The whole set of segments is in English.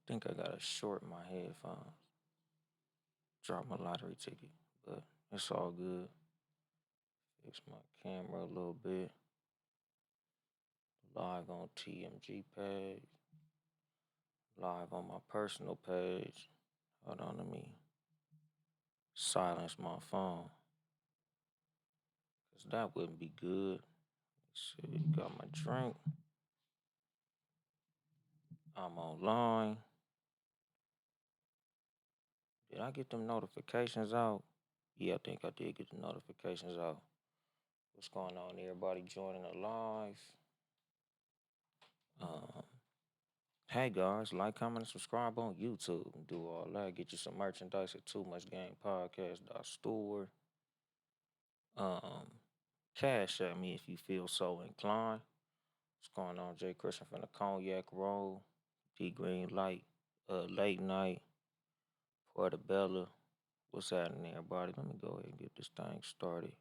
Think I gotta short my headphones. Drop my lottery ticket, but it's all good. Fix my camera a little bit. Live on TMG page. Live on my personal page. Hold on, let me silence my phone. Cause that wouldn't be good. Let's see, got my drink. I'm online. Did I get them notifications out? Yeah, I think I did get the notifications out. What's going on, everybody joining the live? Um, hey guys, like, comment, and subscribe on YouTube. Do all that. Get you some merchandise at Too Much Game Podcast store. Um, cash at me if you feel so inclined. What's going on, Jay Christian from the Cognac Roll, D Green Light, Late Night, Portobello. What's happening, everybody? Let me go ahead and get this thing started.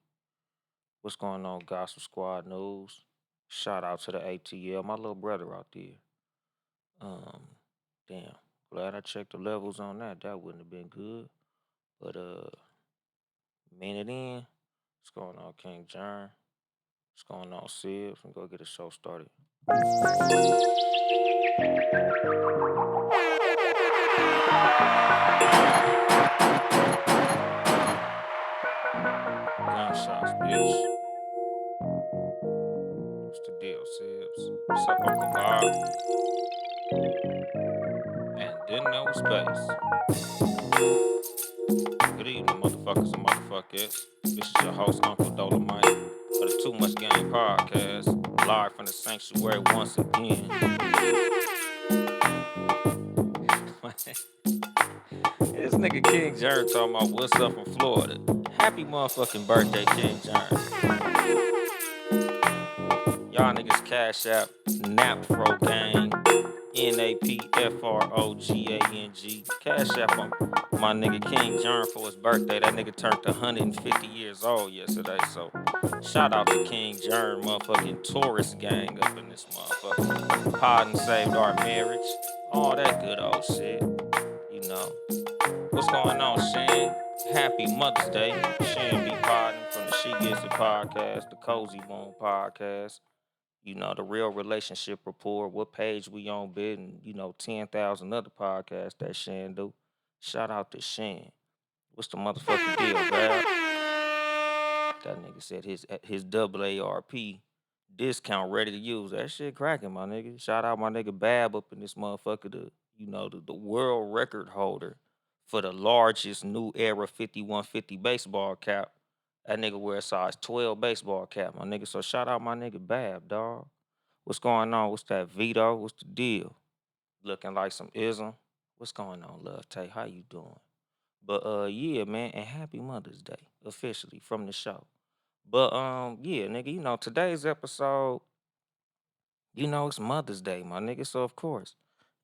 What's going on, Gospel Squad News? Shout out to the ATL, my little brother out there. Um, damn, glad I checked the levels on that. That wouldn't have been good. But minute in, what's going on, King John? What's going on, Sid? I'm gonna go get the show started. Gunshots, bitch. What's the deal, Sibs? What's up, Uncle Bob? And didn't know space. Good evening, motherfuckers and motherfuckers. This is your host, Uncle Dolemite, of the Too Much Game Podcast, live from the sanctuary once again. This nigga King Jern talking about what's up from Florida. Happy motherfucking birthday, King Jern. Y'all niggas cash app, NAPFRO gang, NAPFROGANG. Cash app on my nigga King Jern for his birthday. That nigga turned 150 years old yesterday. So shout out to King Jern, motherfucking tourist gang up in this motherfucker. Pardon saved our marriage. All that good old shit. You know. What's going on, Shan? Happy Mother's Day. Shan B. Podden from the She Gets It podcast, the Cozy Boom podcast. You know, the Real Relationship Report, what page we on bid, and, 10,000 other podcasts that Shan do. Shout out to Shan. What's the motherfucking deal, Bab? That nigga said his AARP discount ready to use. That shit cracking, my nigga. Shout out my nigga Bab up in this motherfucker, the world record holder for the largest new era 5150 baseball cap. That nigga wear a size 12 baseball cap, my nigga. So shout out my nigga Bab, dog. What's going on? What's that, Vito? What's the deal? Looking like some ism. What's going on, Love Tay? How you doing? But yeah, man, and happy Mother's Day officially from the show. But yeah, nigga, today's episode, it's Mother's Day, my nigga. So of course,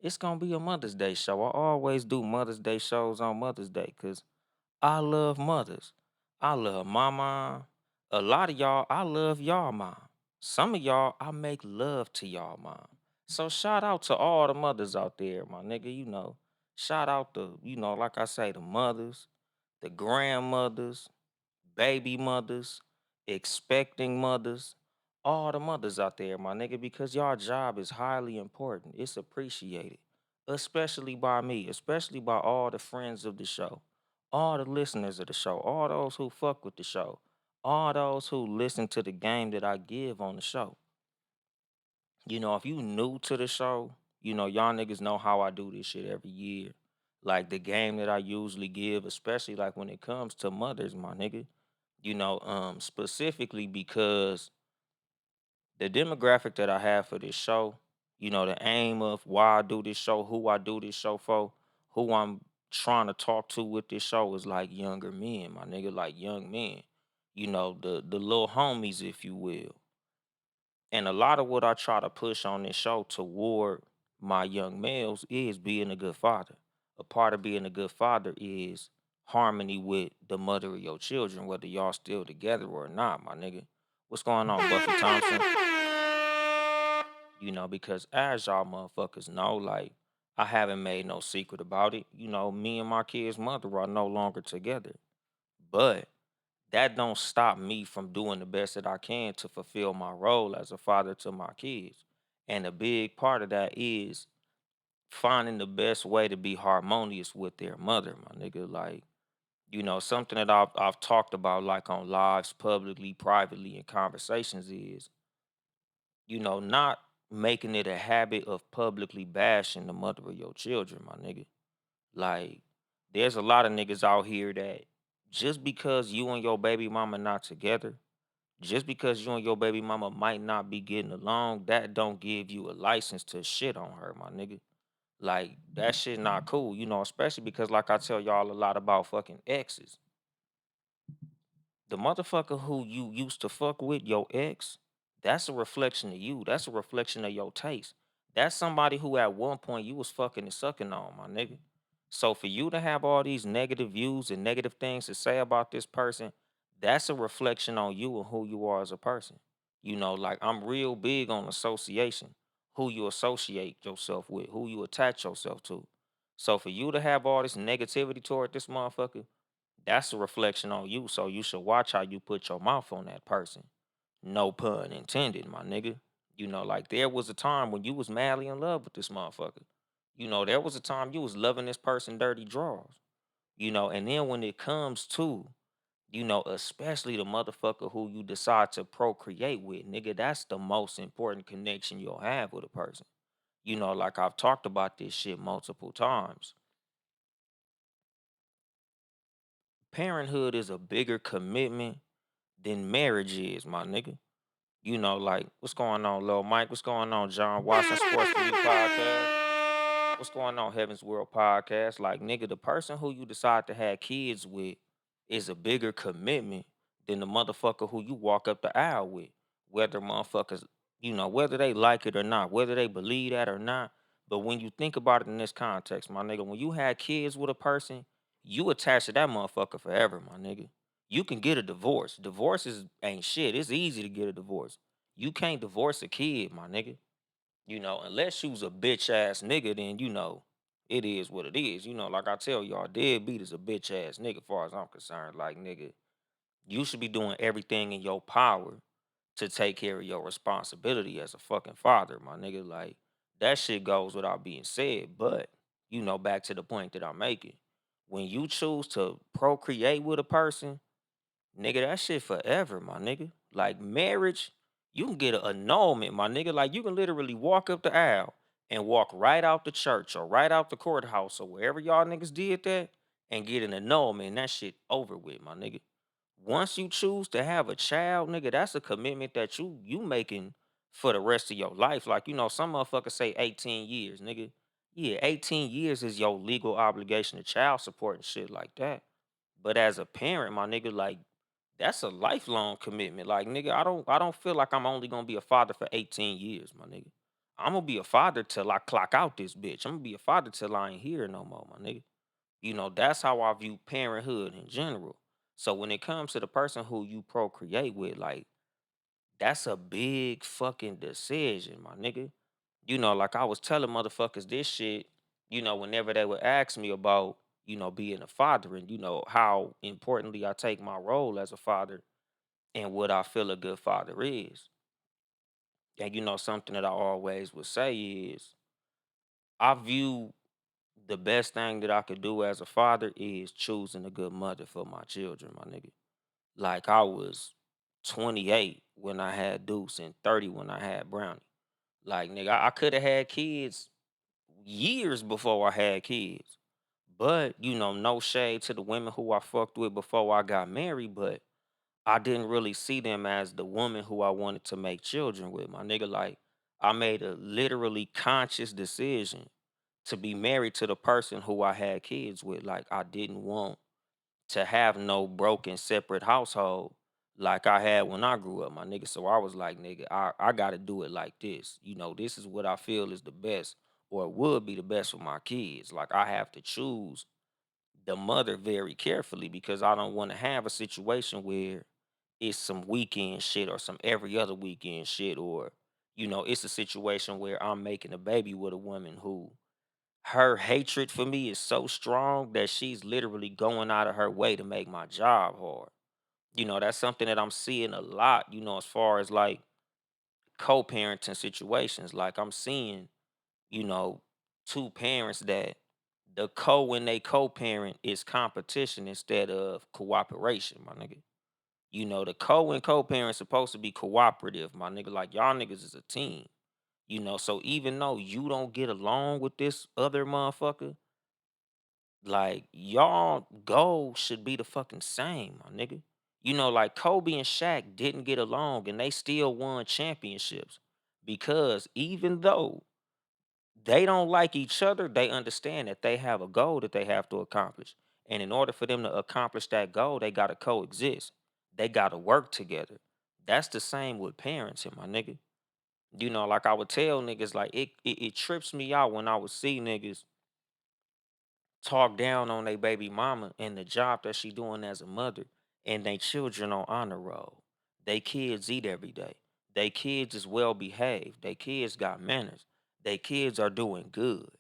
it's gonna be a Mother's Day show. I always do Mother's Day shows on Mother's Day because I love mothers. I love my mom. A lot of y'all, I love y'all mom. Some of y'all, I make love to y'all mom. So shout out to all the mothers out there, my nigga. Shout out to, like I say, the mothers, the grandmothers, baby mothers, expecting mothers, all the mothers out there, my nigga, because y'all job is highly important. It's appreciated, especially by me, especially by all the friends of the show, all the listeners of the show, all those who fuck with the show, all those who listen to the game that I give on the show. If you new to the show, y'all niggas know how I do this shit every year. Like the game that I usually give, especially like when it comes to mothers, my nigga. Specifically because the demographic that I have for this show, the aim of why I do this show, who I do this show for, who I'm trying to talk to with this show is like younger men, my nigga, like young men. The little homies, if you will. And a lot of what I try to push on this show toward my young males is being a good father. A part of being a good father is harmony with the mother of your children, whether y'all still together or not, my nigga. What's going on, Buffy Thompson? Because as y'all motherfuckers know, like, I haven't made no secret about it. Me and my kid's mother are no longer together. But that don't stop me from doing the best that I can to fulfill my role as a father to my kids. And a big part of that is finding the best way to be harmonious with their mother, my nigga. Like, something that I've talked about like on lives, publicly, privately, in conversations is, not making it a habit of publicly bashing the mother of your children, my nigga. Like, there's a lot of niggas out here that just because you and your baby mama not together, just because you and your baby mama might not be getting along, that don't give you a license to shit on her, my nigga. Like, that shit not cool, especially because like I tell y'all a lot about fucking exes. The motherfucker who you used to fuck with, your ex, that's a reflection of you. That's a reflection of your taste. That's somebody who at one point you was fucking and sucking on, my nigga. So for you to have all these negative views and negative things to say about this person, that's a reflection on you and who you are as a person. Like I'm real big on association, who you associate yourself with, who you attach yourself to. So for you to have all this negativity toward this motherfucker, that's a reflection on you. So you should watch how you put your mouth on that person. No pun intended, my nigga. Like there was a time when you was madly in love with this motherfucker. There was a time you was loving this person dirty draws. And then when it comes to, especially the motherfucker who you decide to procreate with, nigga, that's the most important connection you'll have with a person. Like I've talked about this shit multiple times. Parenthood is a bigger commitment than marriage is, my nigga. Like, what's going on, Lil Mike? What's going on, John Watson Sports for You podcast? What's going on, Heaven's World podcast? Like, nigga, the person who you decide to have kids with is a bigger commitment than the motherfucker who you walk up the aisle with. Whether motherfuckers, whether they like it or not, whether they believe that or not. But when you think about it in this context, my nigga, when you had kids with a person, you attach to that motherfucker forever, my nigga. You can get a divorce. Divorces ain't shit. It's easy to get a divorce. You can't divorce a kid, my nigga. Unless you's a bitch ass nigga, then it is what it is. Like I tell y'all, deadbeat is a bitch ass nigga, far as I'm concerned. Like, nigga, you should be doing everything in your power to take care of your responsibility as a fucking father, my nigga. Like, that shit goes without being said. But, back to the point that I'm making. When you choose to procreate with a person, nigga, that shit forever, my nigga. Like marriage, you can get an annulment, my nigga. Like you can literally walk up the aisle and walk right out the church or right out the courthouse or wherever y'all niggas did that and get an annulment. And that shit over with, my nigga. Once you choose to have a child, nigga, that's a commitment that you making for the rest of your life. Like, some motherfuckers say 18 years, nigga. Yeah, 18 years is your legal obligation to child support and shit like that. But as a parent, my nigga, like that's a lifelong commitment. Like, nigga, I don't feel like I'm only gonna be a father for 18 years, my nigga. I'm gonna be a father till I clock out this bitch. I'm gonna be a father till I ain't here no more, my nigga. That's how I view parenthood in general. So when it comes to the person who you procreate with, like, that's a big fucking decision, my nigga. Like I was telling motherfuckers this shit, whenever they would ask me about, being a father and, how importantly I take my role as a father and what I feel a good father is. And, something that I always would say is I view the best thing that I could do as a father is choosing a good mother for my children, my nigga. Like I was 28 when I had Deuce and 30 when I had Brownie. Like, nigga, I could have had kids years before I had kids. But, no shade to the women who I fucked with before I got married, but I didn't really see them as the woman who I wanted to make children with, my nigga. Like, I made a literally conscious decision to be married to the person who I had kids with. Like, I didn't want to have no broken separate household like I had when I grew up, my nigga. So I was like, nigga, I gotta do it like this. This is what I feel is the best or would be the best for my kids. Like I have to choose the mother very carefully because I don't want to have a situation where it's some weekend shit or some every other weekend shit or it's a situation where I'm making a baby with a woman who her hatred for me is so strong that she's literally going out of her way to make my job hard. That's something that I'm seeing a lot, as far as like co-parenting situations. Like I'm seeing, you know, two parents that the co and they co-parent is competition instead of cooperation, my nigga. The co and co-parent supposed to be cooperative, my nigga. Like y'all niggas is a team. So even though you don't get along with this other motherfucker, like y'all goal should be the fucking same, my nigga. Like Kobe and Shaq didn't get along and they still won championships because even though they don't like each other, they understand that they have a goal that they have to accomplish. And in order for them to accomplish that goal, they gotta coexist. They gotta work together. That's the same with parenting, my nigga. Like I would tell niggas, like it trips me out when I would see niggas talk down on their baby mama and the job that she doing as a mother and they children on honor roll. They kids eat every day. They kids is well behaved. They kids got manners. They kids are doing good.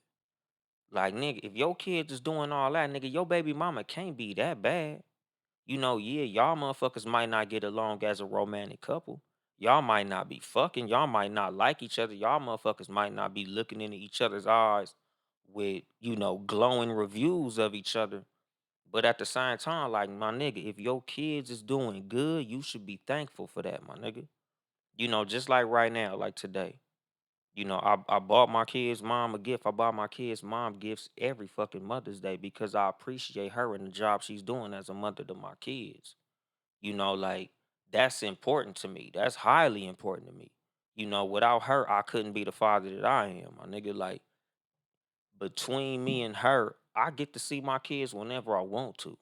Like nigga, if your kids is doing all that, nigga, your baby mama can't be that bad. Yeah, y'all motherfuckers might not get along as a romantic couple. Y'all might not be fucking. Y'all might not like each other. Y'all motherfuckers might not be looking into each other's eyes with, glowing reviews of each other. But at the same time, like my nigga, if your kids is doing good, you should be thankful for that, my nigga. Just like right now, like today. I bought my kids' mom a gift. I bought my kids' mom gifts every fucking Mother's Day because I appreciate her and the job she's doing as a mother to my kids. Like that's important to me. That's highly important to me. Without her, I couldn't be the father that I am, my nigga. Like between me and her, I get to see my kids whenever I want to.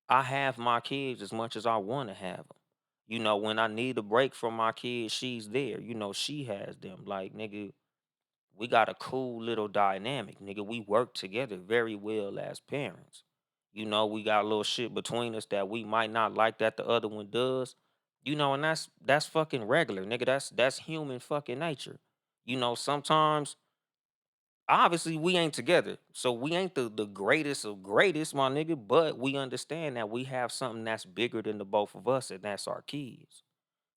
I have my kids as much as I want to have them. When I need a break from my kids, she's there. She has them. Like, nigga, we got a cool little dynamic, nigga. We work together very well as parents. We got a little shit between us that we might not like that the other one does. And that's fucking regular, nigga. That's human fucking nature. Sometimes obviously we ain't together. So we ain't the greatest of greatest, my nigga, but we understand that we have something that's bigger than the both of us, and that's our kids.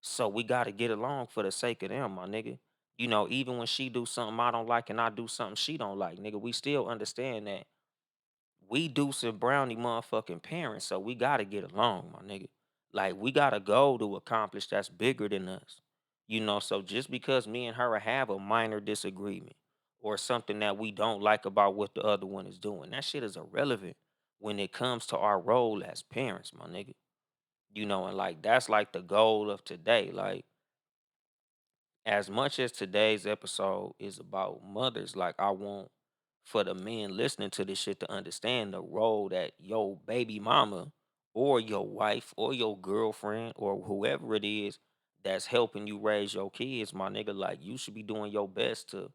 So we gotta get along for the sake of them, my nigga. Even when she do something I don't like and I do something she don't like, nigga, we still understand that we Deuce and Brownie motherfucking parents, so we gotta get along, my nigga. Like we got a goal to accomplish that's bigger than us. So just because me and her have a minor disagreement or something that we don't like about what the other one is doing, that shit is irrelevant when it comes to our role as parents, my nigga. And like that's like the goal of today. Like as much as today's episode is about mothers, like I want for the men listening to this shit to understand the role that your baby mama or your wife or your girlfriend or whoever it is that's helping you raise your kids, my nigga, like you should be doing your best to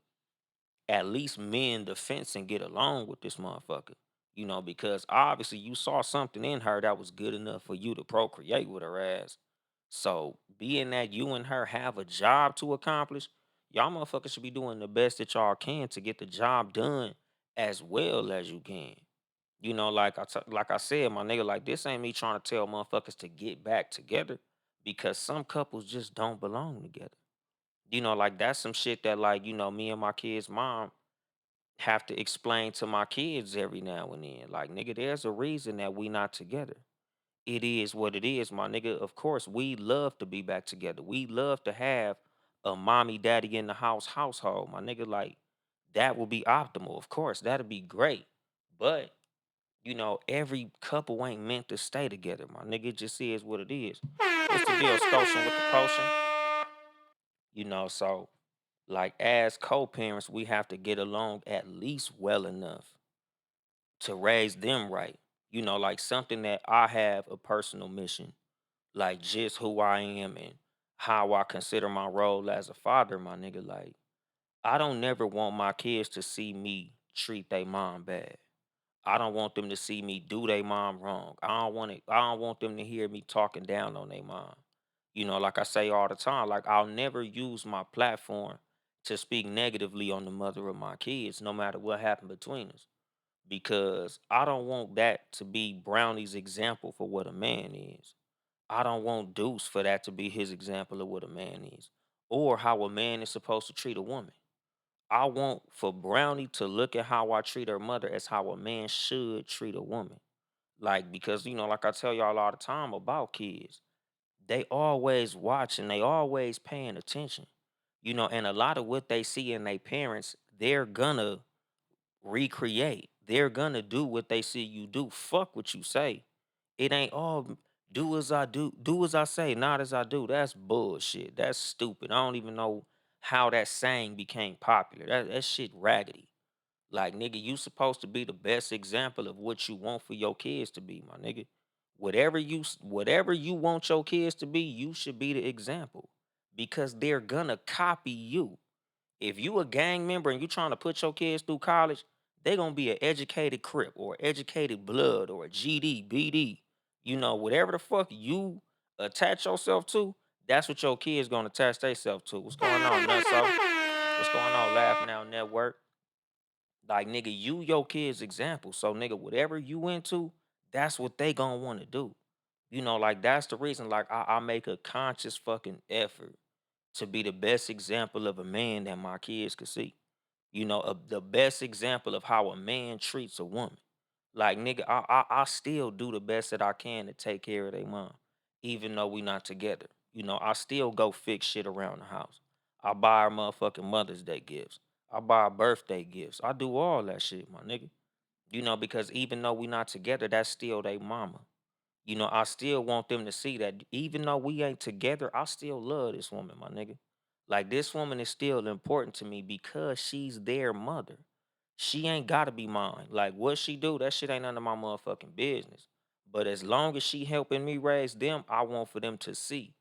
at least mend the fence and get along with this motherfucker. Because obviously you saw something in her that was good enough for you to procreate with her ass. So, being that you and her have a job to accomplish, y'all motherfuckers should be doing the best that y'all can to get the job done as well as you can. Like I said, my nigga, like this ain't me trying to tell motherfuckers to get back together because some couples just don't belong together. Like that's some shit that like, me and my kids' mom have to explain to my kids every now and then. Like, nigga, there's a reason that we not together. It is what it is, my nigga. Of course, we love to be back together. We love to have a mommy daddy in the household, my nigga. Like that will be optimal. Of course, that'd be great. But every couple ain't meant to stay together, my nigga. It just is what it is. What's the deal, Scotian with the potion? So like as co-parents, we have to get along at least well enough to raise them right. Like something that I have a personal mission, like just who I am and how I consider my role as a father, my nigga. Like I don't never want my kids to see me treat their mom bad. I don't want them to see me do their mom wrong. I don't want it. I don't want them to hear me talking down on their mom. Like I say all the time, like I'll never use my platform to speak negatively on the mother of my kids, no matter what happened between us. Because I don't want that to be Brownie's example for what a man is. I don't want Deuce for that to be his example of what a man is, or how a man is supposed to treat a woman. I want for Brownie to look at how I treat her mother as how a man should treat a woman. Like, because, like I tell y'all all the time about kids, they always watching, they always paying attention. And a lot of what they see in their parents, they're gonna recreate. They're gonna do what they see you do. Fuck what you say. It ain't all do as I do as I say, not as I do. That's bullshit. That's stupid. I don't even know how that saying became popular. That shit raggedy. Like, nigga, you supposed to be the best example of what you want for your kids to be, my nigga. Whatever you want your kids to be, you should be the example, because they're gonna copy you. If you a gang member and you trying to put your kids through college, they gonna be an educated Crip or educated Blood or a GD, BD. Whatever the fuck you attach yourself to, that's what your kids gonna attach themselves to. What's going on, Nutso? What's going on, Laughing Out Network? Like, nigga, you your kids example. So, nigga, whatever you into, that's what they gonna want to do. Like, that's the reason, like, I make a conscious fucking effort to be the best example of a man that my kids could see. The best example of how a man treats a woman. Like, nigga, I still do the best that I can to take care of their mom, even though we not together. I still go fix shit around the house. I buy her motherfucking Mother's Day gifts. I buy her birthday gifts. I do all that shit, my nigga. Because even though we not together, that's still they mama. I still want them to see that even though we ain't together, I still love this woman, my nigga. Like, this woman is still important to me because she's their mother. She ain't gotta be mine. Like, what she do, that shit ain't none of my motherfucking business. But as long as she helping me raise them, I want for them to see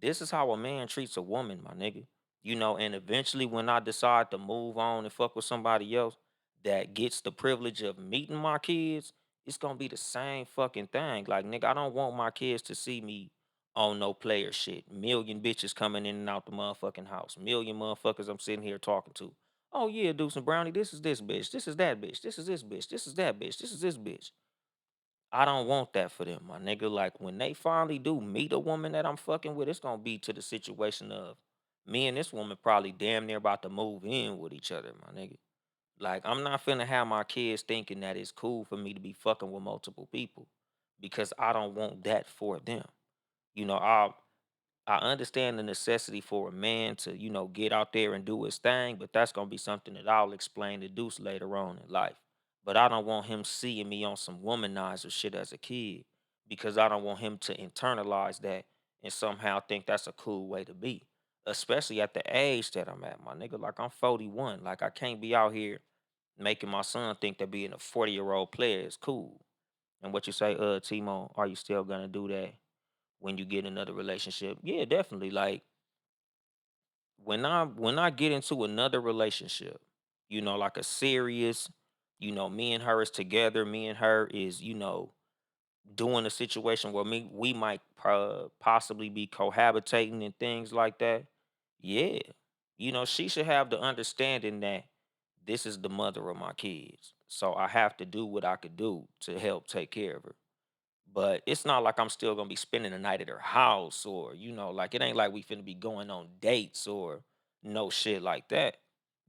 this is how a man treats a woman, my nigga. And eventually when I decide to move on and fuck with somebody else that gets the privilege of meeting my kids, it's gonna be the same fucking thing. Like, nigga, I don't want my kids to see me on no player shit. Million bitches coming in and out the motherfucking house. Million motherfuckers I'm sitting here talking to. Oh yeah, Deuce and Brownie, this is this bitch. This is that bitch. This is this bitch. This is that bitch. This is this bitch. I don't want that for them, my nigga. Like, when they finally do meet a woman that I'm fucking with, it's gonna be to the situation of me and this woman probably damn near about to move in with each other, my nigga. Like, I'm not finna have my kids thinking that it's cool for me to be fucking with multiple people, because I don't want that for them. You know, I I understand the necessity for a man to, get out there and do his thing, but that's gonna be something that I'll explain to Deuce later on in life. But I don't want him seeing me on some womanizer shit as a kid, because I don't want him to internalize that and somehow think that's a cool way to be. Especially at the age that I'm at, my nigga. Like, I'm 41. Like, I can't be out here making my son think that being a 40-year-old player is cool. And what you say, Timo, are you still gonna do that when you get another relationship? Yeah, definitely. Like, when I get into another relationship, like a serious, me and her is together, me and her is, doing a situation where we might possibly be cohabitating and things like that. Yeah. She should have the understanding that this is the mother of my kids. So I have to do what I could do to help take care of her. But it's not like I'm still gonna be spending the night at her house, or, like, it ain't like we finna be going on dates or no shit like that.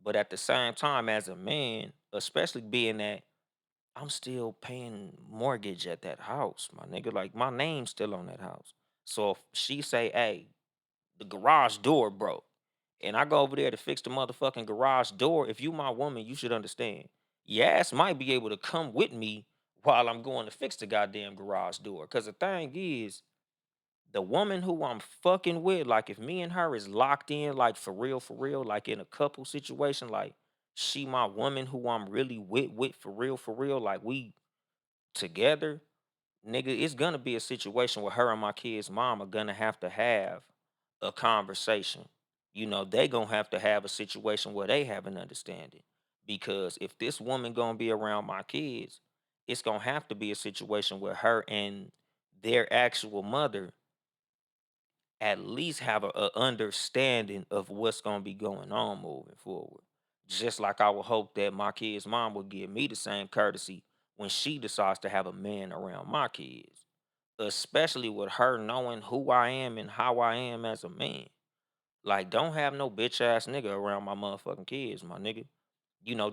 But at the same time, as a man, especially being that I'm still paying mortgage at that house, my nigga. Like, my name's still on that house. So if she say, hey, the garage door broke, and I go over there to fix the motherfucking garage door, if you my woman, you should understand. Your ass might be able to come with me while I'm going to fix the goddamn garage door. Cause the thing is, the woman who I'm fucking with, like, if me and her is locked in, like, for real, like in a couple situation, like, she my woman who I'm really with for real, like, we together, nigga, it's gonna be a situation where her and my kid's mom are gonna have a conversation. They gonna have to have a situation where they have an understanding. Because if this woman gonna be around my kids, it's gonna have to be a situation where her and their actual mother at least have a understanding of what's gonna be going on moving forward. Just like I would hope that my kid's mom would give me the same courtesy when she decides to have a man around my kids, especially with her knowing who I am and how I am as a man. Like, don't have no bitch ass nigga around my motherfucking kids, my nigga.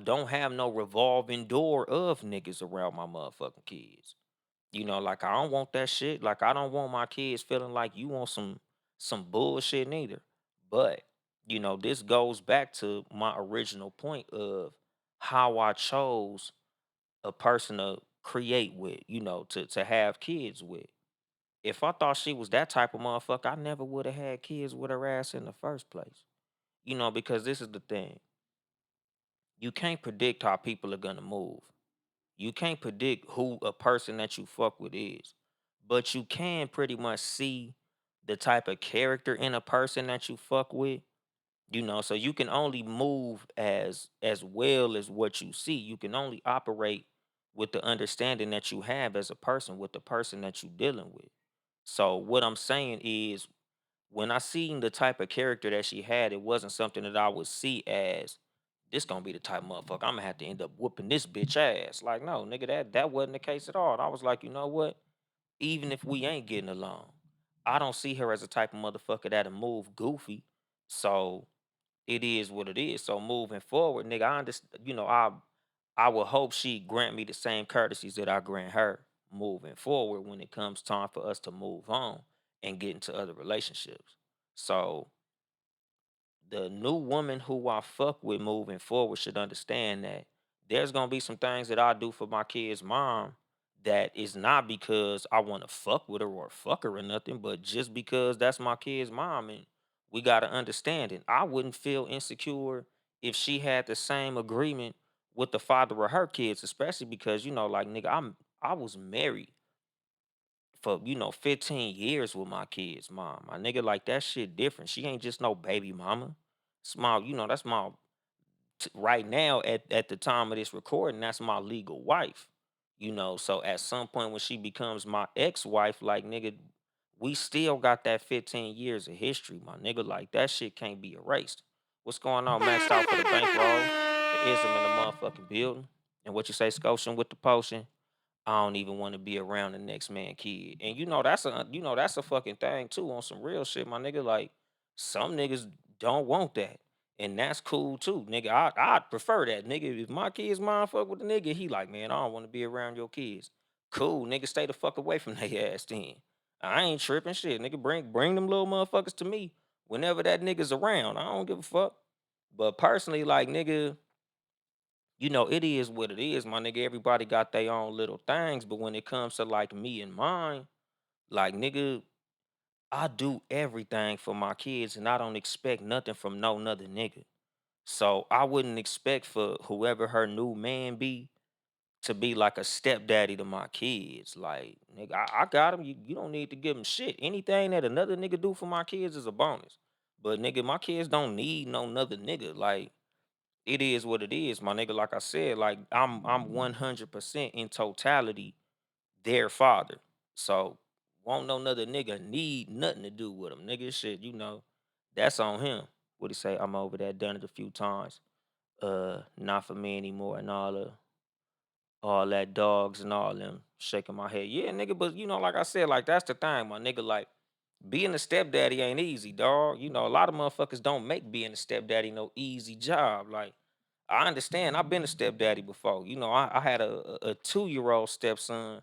Don't have no revolving door of niggas around my motherfucking kids. Like I don't want that shit. Like I don't want my kids feeling like you want some bullshit neither. But this goes back to my original point of how I chose a person to create with, to have kids with. If I thought she was that type of motherfucker, I never would have had kids with her ass in the first place. Because this is the thing. You can't predict how people are gonna move. You can't predict who a person that you fuck with is, but you can pretty much see the type of character in a person that you fuck with. So you can only move as well as what you see. You can only operate with the understanding that you have as a person with the person that you're dealing with. So what I'm saying is when I seen the type of character that she had, it wasn't something that I would see as this gonna be the type of motherfucker I'm gonna have to end up whooping this bitch ass. Like, no, nigga, that wasn't the case at all. And I was like, you know what? Even if we ain't getting along, I don't see her as a type of motherfucker that'll move goofy. So it is what it is. So moving forward, nigga, I understand. I would hope she grant me the same courtesies that I grant her moving forward when it comes time for us to move on and get into other relationships. So the new woman who I fuck with moving forward should understand that there's gonna be some things that I do for my kid's mom that is not because I want to fuck with her or fuck her or nothing, but just because that's my kid's mom and we gotta understand it. I wouldn't feel insecure if she had the same agreement with the father of her kids, especially because like nigga, I was married for 15 years with my kids mom. My nigga, like that shit different. She ain't just no baby mama. Small, that's my right now at the time of this recording, that's my legal wife. So at some point when she becomes my ex-wife, like nigga, we still got that 15 years of history, my nigga. Like that shit can't be erased. What's going on? Maxed out for the bankroll. The ism in the motherfucking building. And what you say, Scotian with the potion? I don't even want to be around the next man kid. And that's a fucking thing too on some real shit, my nigga. Like some niggas don't want that. And that's cool too, nigga. I'd prefer that, nigga. If my kid's mom fuck with the nigga, he like, man, I don't want to be around your kids. Cool, nigga, stay the fuck away from their ass then. I ain't tripping shit, nigga. Bring them little motherfuckers to me whenever that nigga's around. I don't give a fuck. But personally, like, nigga, it is what it is, my nigga. Everybody got their own little things, but when it comes to like me and mine, like nigga, I do everything for my kids and I don't expect nothing from no another nigga. So I wouldn't expect for whoever her new man be to be like a stepdaddy to my kids. Like, nigga, I got him. You don't need to give him shit. Anything that another nigga do for my kids is a bonus. But nigga, my kids don't need no another nigga. Like, it is what it is, my nigga. Like I said, like I'm 100% in totality their father. So won't no another nigga need nothing to do with him, nigga. Shit, that's on him. What he say? I'm over that, done it a few times. Not for me anymore, and all that dogs and all them shaking my head. Yeah, nigga, but like I said, like that's the thing, my nigga. Like being a stepdaddy ain't easy, dog. A lot of motherfuckers don't make being a stepdaddy no easy job. Like I understand. I've been a stepdaddy before. I had a 2-year-old stepson.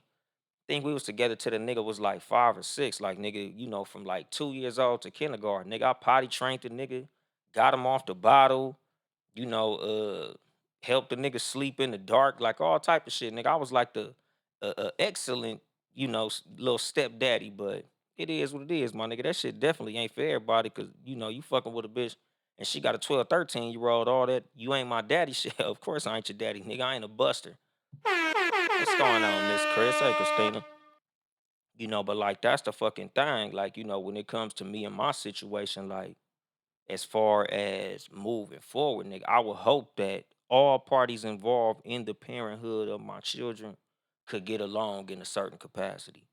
Think we was together till the nigga was like 5 or 6. Like nigga, from like 2 years old to kindergarten. Nigga, I potty trained the nigga, got him off the bottle, you know, uh, helped the nigga sleep in the dark, like all type of shit. Nigga, I was like the excellent, little stepdaddy, but it is what it is, my nigga. That shit definitely ain't for everybody, cause you fucking with a bitch and she got a 12, 13-year-old, all that, you ain't my daddy shit. Of course I ain't your daddy, nigga. I ain't a buster. What's going on, Miss Chris? Hey, Christina. But like that's the fucking thing. Like, when it comes to me and my situation, like as far as moving forward, nigga, I would hope that all parties involved in the parenthood of my children could get along in a certain capacity.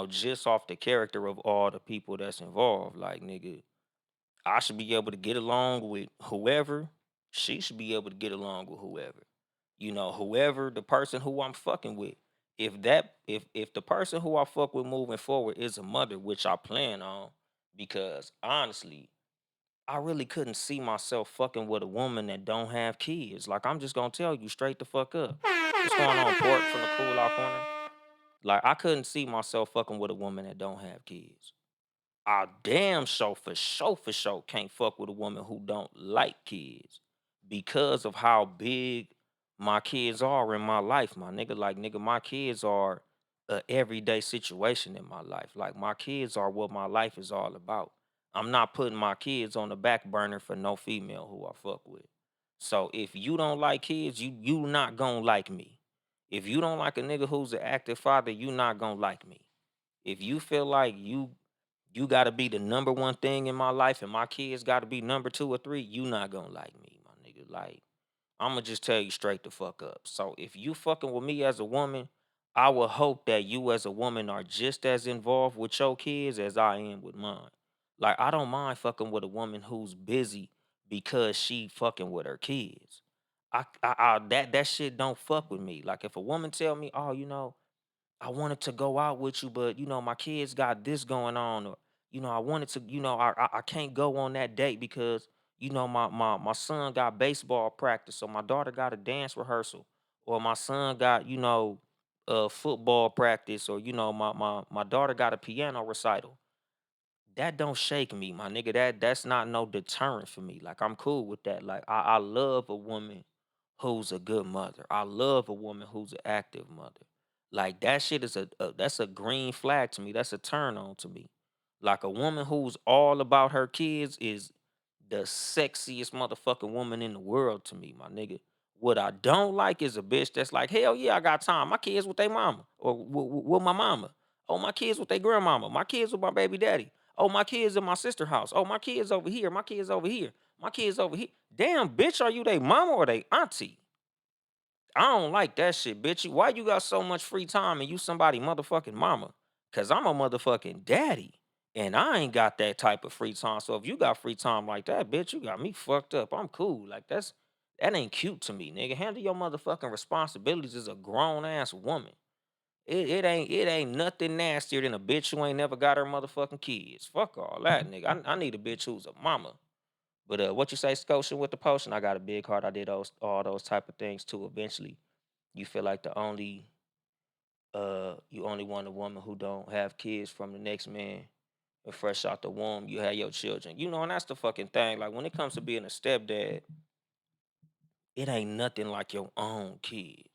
just off the character of all the people that's involved. Like, nigga, I should be able to get along with whoever. She should be able to get along with whoever. Whoever the person who I'm fucking with. If the person who I fuck with moving forward is a mother, which I plan on, because honestly, I really couldn't see myself fucking with a woman that don't have kids. Like, I'm just gonna tell you straight the fuck up. What's going on, Port from the Cool Out Corner? Like, I couldn't see myself fucking with a woman that don't have kids. I damn for sure can't fuck with a woman who don't like kids because of how big my kids are in my life, my nigga. Like, nigga, my kids are a everyday situation in my life. Like, my kids are what my life is all about. I'm not putting my kids on the back burner for no female who I fuck with. So if you don't like kids, you not gonna like me. If you don't like a nigga who's an active father, you not gonna like me. If you feel like you gotta be the number one thing in my life and my kids gotta be number two or three, you not gonna like me, my nigga. Like, I'ma just tell you straight the fuck up. So if you fucking with me as a woman, I will hope that you as a woman are just as involved with your kids as I am with mine. Like, I don't mind fucking with a woman who's busy because she fucking with her kids. That shit don't fuck with me. Like, if a woman tell me, oh, I wanted to go out with you, but my kids got this going on, or I wanted to, I can't go on that date because my son got baseball practice, or my daughter got a dance rehearsal, or my son got football practice, or my daughter got a piano recital. That don't shake me, my nigga. That's not no deterrent for me. Like, I'm cool with that. Like, I love a woman who's a good mother. I love a woman who's an active mother. Like, that shit is that's a green flag to me. That's a turn on to me. Like, a woman who's all about her kids is the sexiest motherfucking woman in the world to me, my nigga. What I don't like is a bitch that's like, hell yeah, I got time. My kids with their mama, or with my mama. Oh, my kids with their grandmama. My kids with my baby daddy. Oh, my kids in my sister house. Oh, my kids over here. My kids over here. My kids over here. Damn, bitch, are you they mama or they auntie? I don't like that shit, bitch. Why you got so much free time and you somebody motherfucking mama? Cause I'm a motherfucking daddy. And I ain't got that type of free time. So if you got free time like that, bitch, you got me fucked up. I'm cool. Like, that ain't cute to me, nigga. Handle your motherfucking responsibilities as a grown ass woman. It ain't nothing nastier than a bitch who ain't never got her motherfucking kids. Fuck all that, nigga. I need a bitch who's a mama. But what you say, Scotia, with the potion? I got a big heart. I did all those type of things too. Eventually, you feel like you only want a woman who don't have kids from the next man, and fresh out the womb, you have your children. And that's the fucking thing. Like, when it comes to being a stepdad, it ain't nothing like your own kids.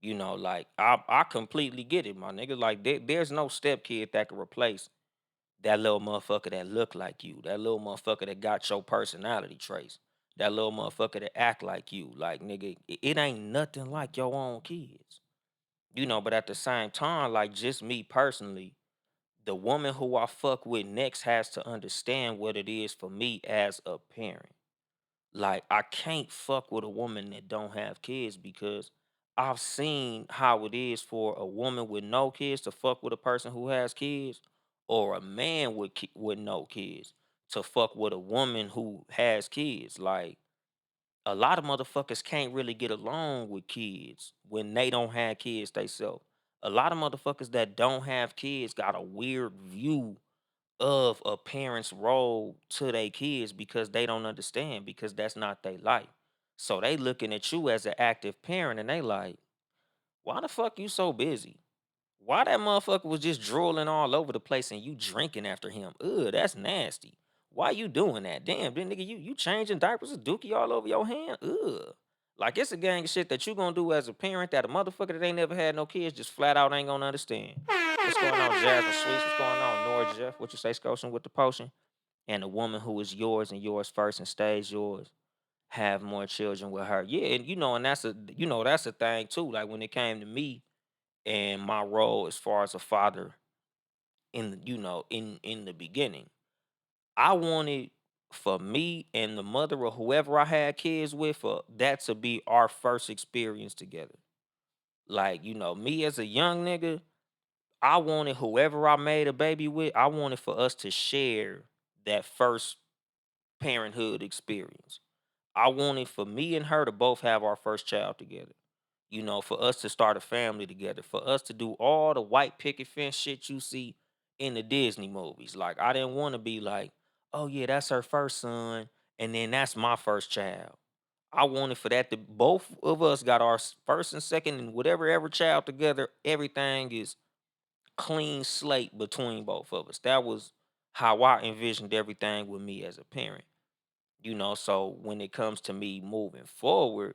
Like, I completely get it, my nigga. Like, there's no step kid that can replace that little motherfucker that look like you, that little motherfucker that got your personality traits, that little motherfucker that act like you. Like, nigga, it ain't nothing like your own kids. But at the same time, like, just me personally, the woman who I fuck with next has to understand what it is for me as a parent. Like, I can't fuck with a woman that don't have kids because I've seen how it is for a woman with no kids to fuck with a person who has kids, or a man with no kids to fuck with a woman who has kids. Like, a lot of motherfuckers can't really get along with kids when they don't have kids theyself. A lot of motherfuckers that don't have kids got a weird view of a parent's role to their kids because they don't understand, because that's not their life. So they looking at you as an active parent and they like, why the fuck you so busy? Why that motherfucker was just drooling all over the place and you drinking after him? Ugh, that's nasty. Why you doing that? Damn, then nigga, you changing diapers with dookie all over your hand? Ugh. Like, it's a gang of shit that you gonna do as a parent that a motherfucker that ain't never had no kids just flat out ain't gonna understand. What's going on, Jasmine Sweets? What's going on, Nora Jeff? What you say, Scotian with the potion? And a woman who is yours and yours first and stays yours, have more children with her. Yeah, and and that's a thing too. Like, when it came to me and my role as far as a father in in the beginning, I wanted for me and the mother or whoever I had kids with, for that to be our first experience together. Like, me as a young nigga, I wanted whoever I made a baby with, I wanted for us to share that first parenthood experience. I wanted for me and her to both have our first child together. For us to start a family together, for us to do all the white picket fence shit you see in the Disney movies. Like, I didn't want to be like, oh yeah, that's her first son, and then that's my first child. I wanted for that to both of us got our first and second and whatever ever child together. Everything is clean slate between both of us. That was how I envisioned everything with me as a parent. So when it comes to me moving forward,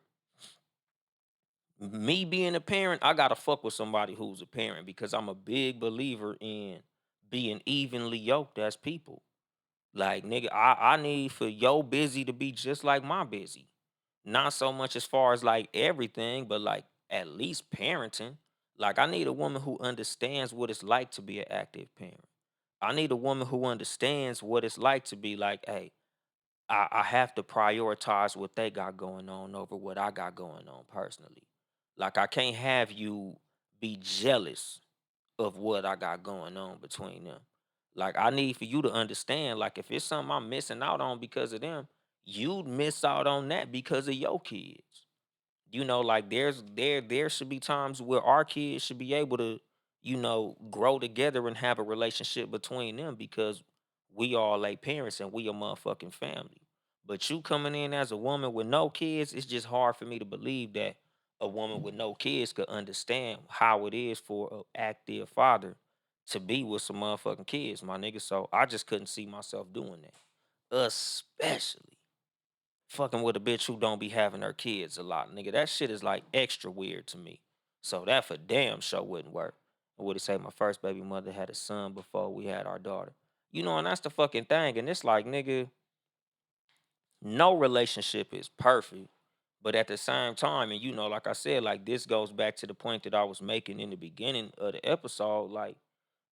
me being a parent, I gotta fuck with somebody who's a parent because I'm a big believer in being evenly yoked as people. Like, nigga, I need for your busy to be just like my busy. Not so much as far as like everything, but like at least parenting. Like, I need a woman who understands what it's like to be an active parent. I need a woman who understands what it's like to be like, hey, I have to prioritize what they got going on over what I got going on personally. Like, I can't have you be jealous of what I got going on between them. Like, I need for you to understand, like, if it's something I'm missing out on because of them, you'd miss out on that because of your kids. Like, there should be times where our kids should be able to, grow together and have a relationship between them because we all like parents and we a motherfucking family. But you coming in as a woman with no kids, it's just hard for me to believe that a woman with no kids could understand how it is for an active father to be with some motherfucking kids, my nigga. So I just couldn't see myself doing that. Especially fucking with a bitch who don't be having her kids a lot, nigga. That shit is like extra weird to me. So that for damn sure wouldn't work. I would have say my first baby mother had a son before we had our daughter. And that's the fucking thing. And it's like, nigga, no relationship is perfect. But at the same time, and like I said, like this goes back to the point that I was making in the beginning of the episode. Like,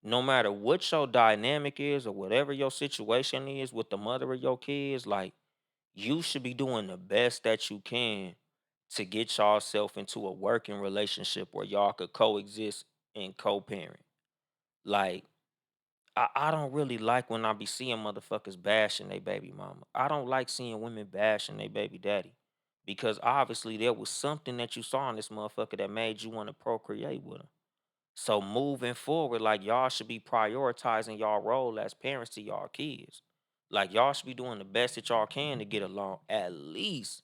no matter what your dynamic is or whatever your situation is with the mother of your kids, like you should be doing the best that you can to get yourself into a working relationship where y'all could coexist and co-parent. Like, I don't really like when I be seeing motherfuckers bashing their baby mama. I don't like seeing women bashing their baby daddy. Because obviously there was something that you saw in this motherfucker that made you want to procreate with him. So moving forward, like y'all should be prioritizing y'all role as parents to y'all kids. Like y'all should be doing the best that y'all can to get along, at least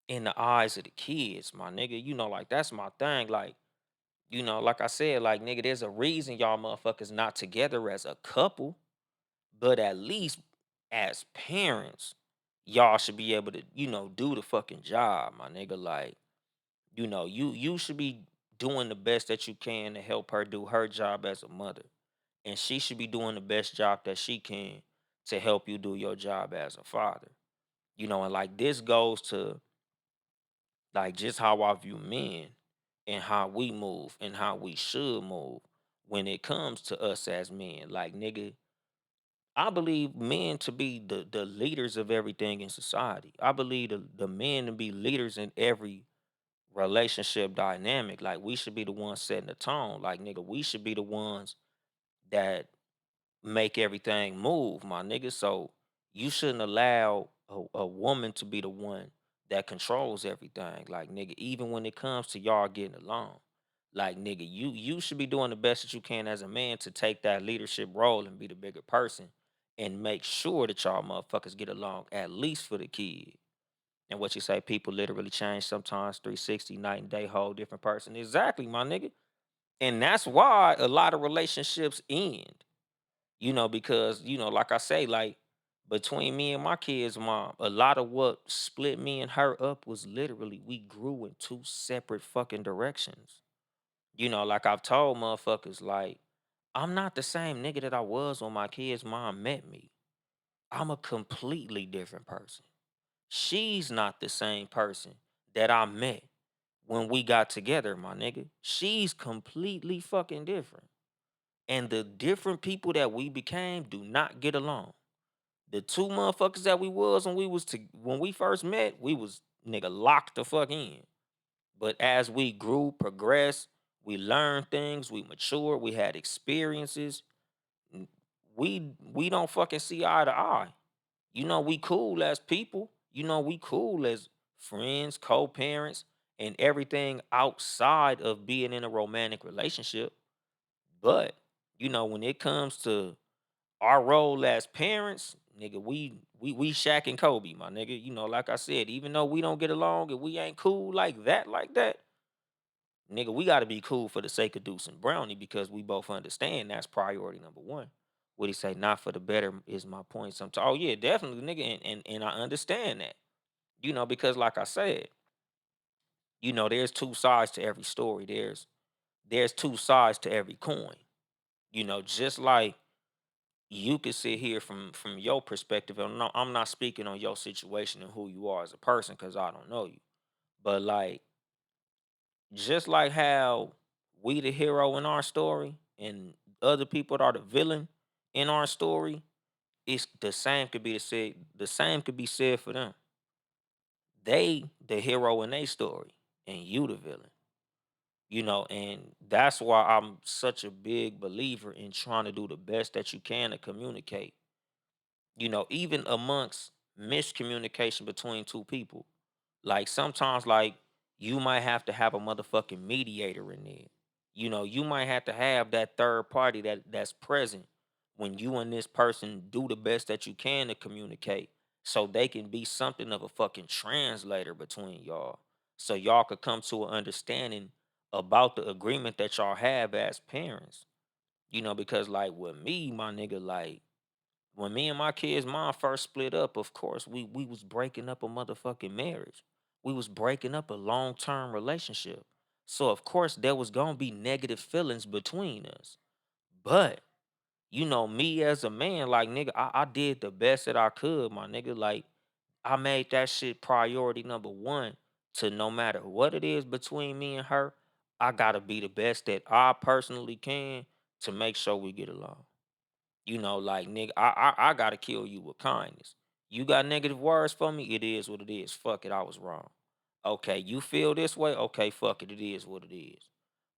in the eyes of the kids, my nigga. Like that's my thing. Like, like I said, like nigga, there's a reason y'all motherfuckers not together as a couple, but at least as parents, y'all should be able to, do the fucking job, my nigga. Like, you should be doing the best that you can to help her do her job as a mother. And she should be doing the best job that she can to help you do your job as a father. And like this goes to like just how I view men and how we move and how we should move when it comes to us as men. Like, nigga, I believe men to be the leaders of everything in society. I believe the men to be leaders in every relationship dynamic. Like, we should be the ones setting the tone. Like, nigga, we should be the ones that make everything move, my nigga. So you shouldn't allow a woman to be the one that controls everything. Like, nigga, even when it comes to y'all getting along. Like, nigga, you should be doing the best that you can as a man to take that leadership role and be the bigger person and make sure that y'all motherfuckers get along, at least for the kid. And what you say, people literally change sometimes 360, night and day, whole different person. Exactly, my nigga. And that's why a lot of relationships end. Because, like I say, like between me and my kids' mom, a lot of what split me and her up was literally we grew in two separate fucking directions. Like I've told motherfuckers, like, I'm not the same nigga that I was when my kids' mom met me. I'm a completely different person. She's not the same person that I met when we got together, my nigga. She's completely fucking different. And the different people that we became do not get along. The two motherfuckers that we was when we first met, we was nigga locked the fuck in. But as we grew, progressed, We learned things, we matured, we had experiences. N- we don't fucking see eye to eye. We cool as people. We cool as friends, co-parents, and everything outside of being in a romantic relationship. But when it comes to our role as parents, nigga, we Shaq and Kobe, my nigga. Like I said, even though we don't get along and we ain't cool like that, nigga, we gotta be cool for the sake of Deuce and Brownie because we both understand that's priority number one. What he say, not for the better is my point. Sometimes, oh yeah, definitely, nigga, and I understand that. Because like I said, there's two sides to every story. There's two sides to every coin. Just like you could sit here from your perspective. And no, I'm not speaking on your situation and who you are as a person because I don't know you. But like, just like how we the hero in our story and other people are the villain in our story, it's the same could be said for them. They the hero in their story and you the villain. And that's why I'm such a big believer in trying to do the best that you can to communicate. Even amongst miscommunication between two people. Like sometimes, like you might have to have a motherfucking mediator in there. You might have to have that third party that's present when you and this person do the best that you can to communicate, so they can be something of a fucking translator between y'all, so y'all could come to an understanding about the agreement that y'all have as parents. Because like with me, my nigga, like when me and my kids' mom first split up, of course, we was breaking up a motherfucking marriage. We was breaking up a long-term relationship. So of course there was gonna be negative feelings between us. But me as a man, like nigga, I did the best that I could, my nigga. Like I made that shit priority number one to no matter what it is between me and her, I gotta be the best that I personally can to make sure we get along. Like nigga, I gotta kill you with kindness. You got negative words for me, it is what it is. Fuck it, I was wrong. Okay, you feel this way? Okay, fuck it, it is what it is.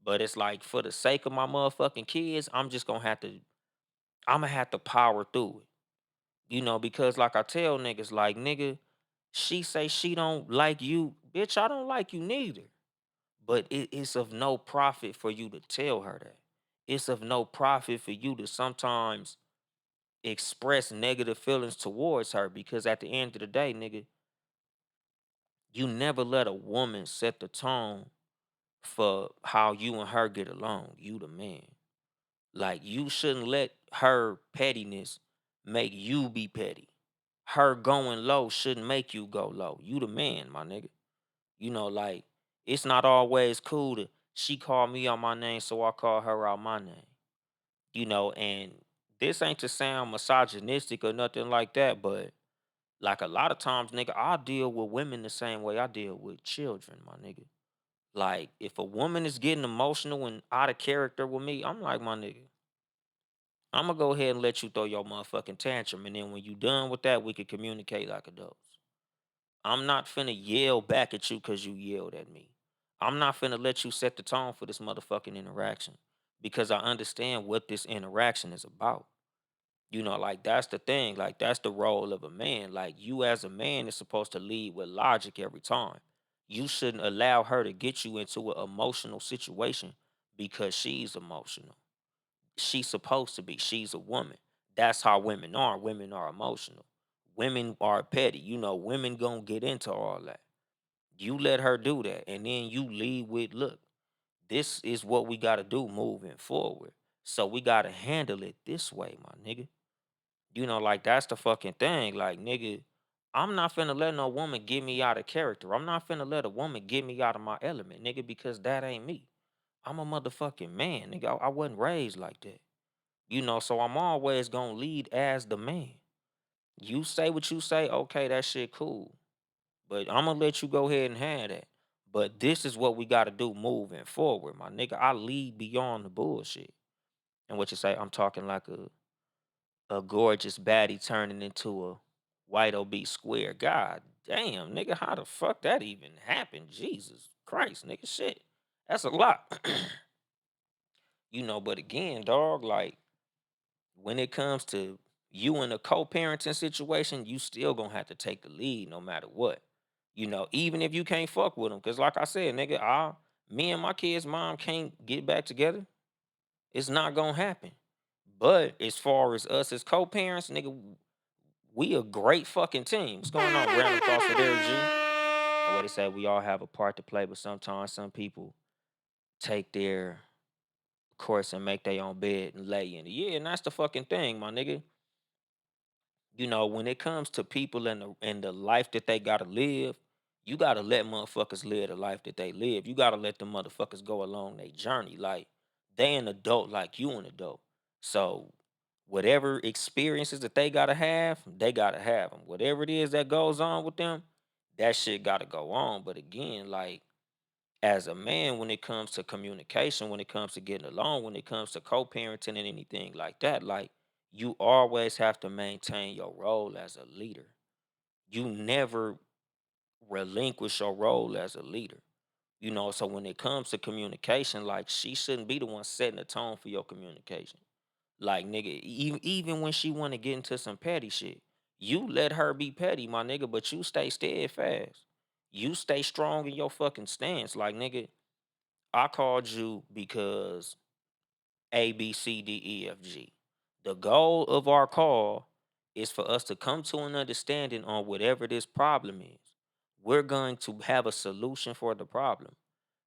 But it's like for the sake of my motherfucking kids, I'm gonna have to power through it. Because like I tell niggas, like nigga, she say she don't like you, bitch. I don't like you neither. But it's of no profit for you to tell her that. It's of no profit for you to sometimes express negative feelings towards her because at the end of the day, nigga, you never let a woman set the tone for how you and her get along. You the man. Like you shouldn't let her pettiness make you be petty. Her going low shouldn't make you go low. You the man, my nigga. Like it's not always cool to she called me on my name, so I call her out my name. And this ain't to sound misogynistic or nothing like that, but like a lot of times, nigga, I deal with women the same way I deal with children, my nigga. Like, if a woman is getting emotional and out of character with me, I'm like, my nigga, I'm gonna go ahead and let you throw your motherfucking tantrum. And then when you done with that, we can communicate like adults. I'm not finna yell back at you because you yelled at me. I'm not finna let you set the tone for this motherfucking interaction because I understand what this interaction is about. Like that's the thing. Like that's the role of a man. Like you as a man is supposed to lead with logic every time. You shouldn't allow her to get you into an emotional situation because she's emotional. She's supposed to be. She's a woman. That's how women are. Women are emotional. Women are petty. Women gonna get into all that. You let her do that, and then you lead with, look, this is what we gotta do moving forward. So we gotta handle it this way, my nigga. Like that's the fucking thing. Like, nigga, I'm not finna let no woman get me out of character. I'm not finna let a woman get me out of my element, nigga, because that ain't me. I'm a motherfucking man, nigga. I wasn't raised like that. So I'm always gonna lead as the man. You say what you say, okay, that shit cool. But I'm gonna let you go ahead and have that. But this is what we gotta do moving forward, my nigga. I lead beyond the bullshit. And what you say, I'm talking like a gorgeous baddie turning into a white obese square. God damn, nigga, how the fuck that even happened? Jesus Christ, nigga, shit. That's a lot. But again, dog, like when it comes to you in a co-parenting situation, you still gonna have to take the lead no matter what. Even if you can't fuck with them, cause like I said, nigga, me and my kid's mom can't get back together. It's not gonna happen. But as far as us as co-parents, nigga, we a great fucking team. What's going on? Random thoughts for there, G. And what they say, we all have a part to play, but sometimes some people take their course and make their own bed and lay in it. Yeah, and that's the fucking thing, my nigga. When it comes to people and the life that they gotta live, you gotta let motherfuckers live the life that they live. You gotta let them motherfuckers go along their journey. Like they an adult, like you an adult. So whatever experiences that they gotta have them. Whatever it is that goes on with them, that shit gotta go on. But again, like as a man, when it comes to communication, when it comes to getting along, when it comes to co-parenting and anything like that, like you always have to maintain your role as a leader. You never relinquish your role as a leader. So when it comes to communication, like she shouldn't be the one setting the tone for your communication. Like nigga, even when she want to get into some petty shit, you let her be petty, my nigga, but you stay steadfast. You stay strong in your fucking stance. Like nigga, I called you because A, B, C, D, E, F, G. The goal of our call is for us to come to an understanding on whatever this problem is. We're going to have a solution for the problem.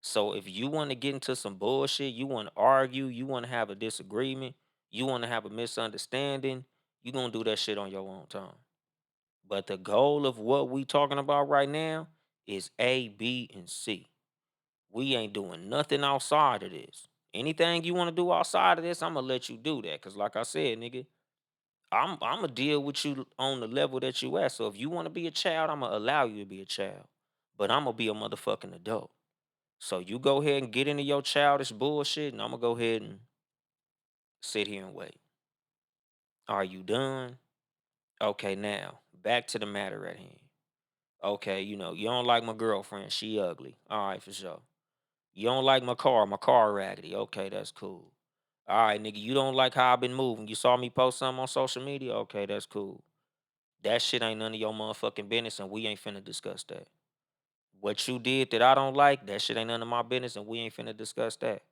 So if you want to get into some bullshit, you want to argue, you want to have a disagreement, you want to have a misunderstanding, you're going to do that shit on your own time. But the goal of what we talking about right now is A, B, and C. We ain't doing nothing outside of this. Anything you want to do outside of this, I'm gonna let you do that. Cause like I said, nigga, I'm gonna deal with you on the level that you at. So if you want to be a child, I'm gonna allow you to be a child. But I'm gonna be a motherfucking adult. So you go ahead and get into your childish bullshit, and I'm gonna go ahead and sit here and wait. Are you done? Okay, now back to the matter at hand. Okay, you don't like my girlfriend. She ugly. All right, for sure. You don't like my car. My car raggedy. Okay, that's cool. All right, nigga, you don't like how I've been moving. You saw me post something on social media? Okay, that's cool. That shit ain't none of your motherfucking business, and we ain't finna discuss that. What you did that I don't like, that shit ain't none of my business, and we ain't finna discuss that.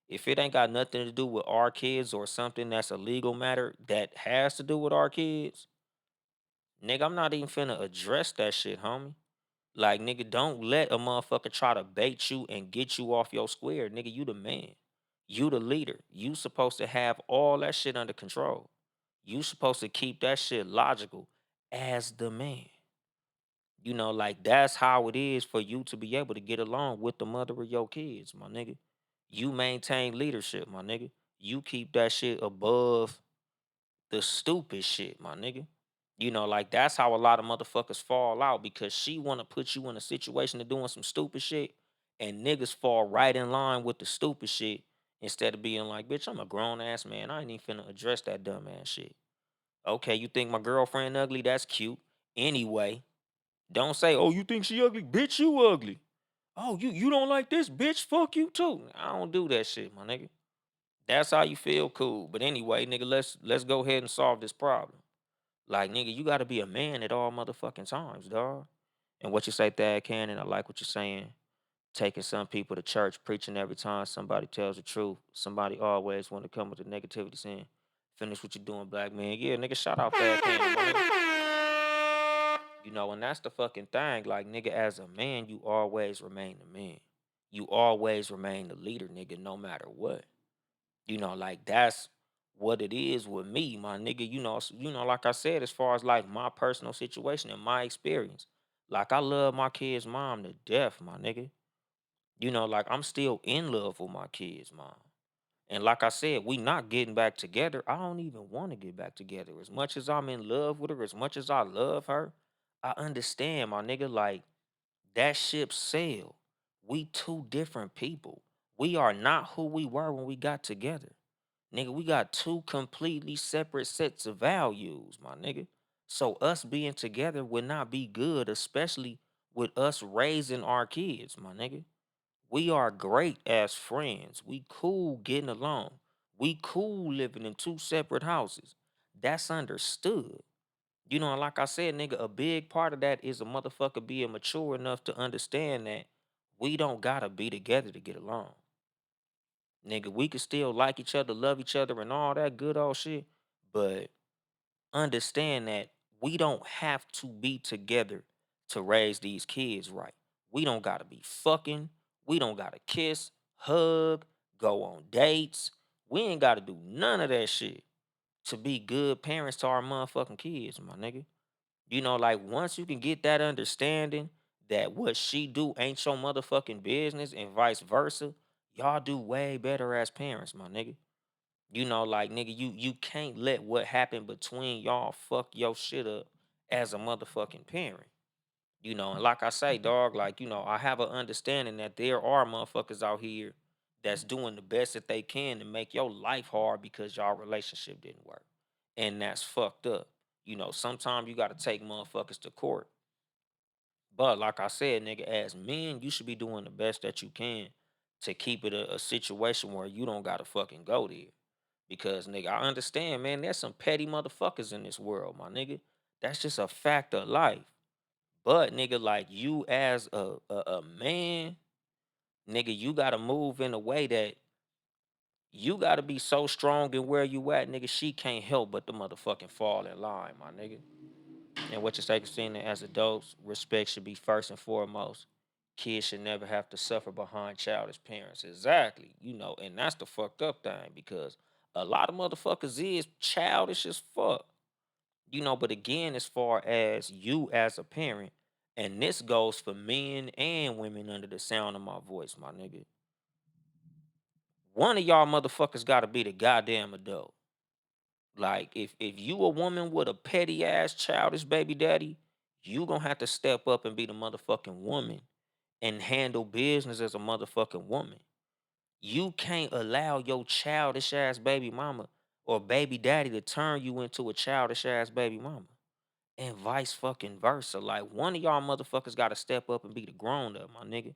If it ain't got nothing to do with our kids or something that's a legal matter that has to do with our kids, nigga, I'm not even finna address that shit, homie. Like, nigga, don't let a motherfucker try to bait you and get you off your square. Nigga, you the man. You the leader. You supposed to have all that shit under control. You supposed to keep that shit logical as the man. Like that's how it is for you to be able to get along with the mother of your kids, my nigga. You maintain leadership, my nigga. You keep that shit above the stupid shit, my nigga. Like that's how a lot of motherfuckers fall out because she want to put you in a situation of doing some stupid shit, and niggas fall right in line with the stupid shit instead of being like, bitch, I'm a grown ass man. I ain't even finna address that dumb ass shit. Okay, you think my girlfriend ugly? That's cute. Anyway, don't say, oh, you think she ugly? Bitch, you ugly. Oh, you don't like this, bitch? Fuck you too. I don't do that shit, my nigga. That's how you feel cool. But anyway, nigga, let's go ahead and solve this problem. Like, nigga, you gotta be a man at all motherfucking times, dog. And what you say, Thad Cannon, I like what you're saying. Taking some people to church, preaching every time somebody tells the truth. Somebody always want to come with the negativity saying, finish what you're doing, black man. Yeah, nigga, shout out Thad Cannon, my nigga. And that's the fucking thing. Like, nigga, as a man, you always remain the man. You always remain the leader, nigga, no matter what. Like that's what it is with me, my nigga. Like I said, as far as like my personal situation and my experience, like I love my kid's mom to death, my nigga. Like I'm still in love with my kid's mom. And like I said, we not getting back together. I don't even want to get back together. As much as I'm in love with her, as much as I love her, I understand, my nigga. Like that ship sailed. We two different people. We are not who we were when we got together. Nigga, we got two completely separate sets of values, my nigga. So us being together would not be good, especially with us raising our kids, my nigga. We are great as friends. We cool getting along. We cool living in two separate houses. That's understood. And like I said, nigga, a big part of that is a motherfucker being mature enough to understand that we don't gotta be together to get along. Nigga, we can still like each other, love each other, and all that good old shit. But understand that we don't have to be together to raise these kids right. We don't gotta be fucking. We don't gotta kiss, hug, go on dates. We ain't gotta do none of that shit to be good parents to our motherfucking kids, my nigga. Like once you can get that understanding that what she do ain't your motherfucking business and vice versa, y'all do way better as parents, my nigga. Like nigga, you can't let what happened between y'all fuck your shit up as a motherfucking parent. And like I say, dog, like, I have an understanding that there are motherfuckers out here that's doing the best that they can to make your life hard because y'all relationship didn't work. And that's fucked up. Sometimes you gotta take motherfuckers to court. But like I said, nigga, as men, you should be doing the best that you can to keep it a situation where you don't gotta fucking go there. Because nigga, I understand, man, there's some petty motherfuckers in this world, my nigga. That's just a fact of life. But nigga, like you as a man, nigga, you gotta move in a way that you gotta be so strong in where you at, nigga. She can't help but the motherfucking fall in line, my nigga. And what you say, Christina, as adults, respect should be first and foremost. Kids should never have to suffer behind childish parents. Exactly. And that's the fucked up thing because a lot of motherfuckers is childish as fuck. But again, as far as you as a parent, and this goes for men and women under the sound of my voice, my nigga. One of y'all motherfuckers gotta be the goddamn adult. Like if you a woman with a petty ass childish baby daddy, you gonna have to step up and be the motherfucking woman and handle business as a motherfucking woman. You can't allow your childish ass baby mama or baby daddy to turn you into a childish ass baby mama. And vice fucking versa. Like one of y'all motherfuckers gotta step up and be the grown up, my nigga.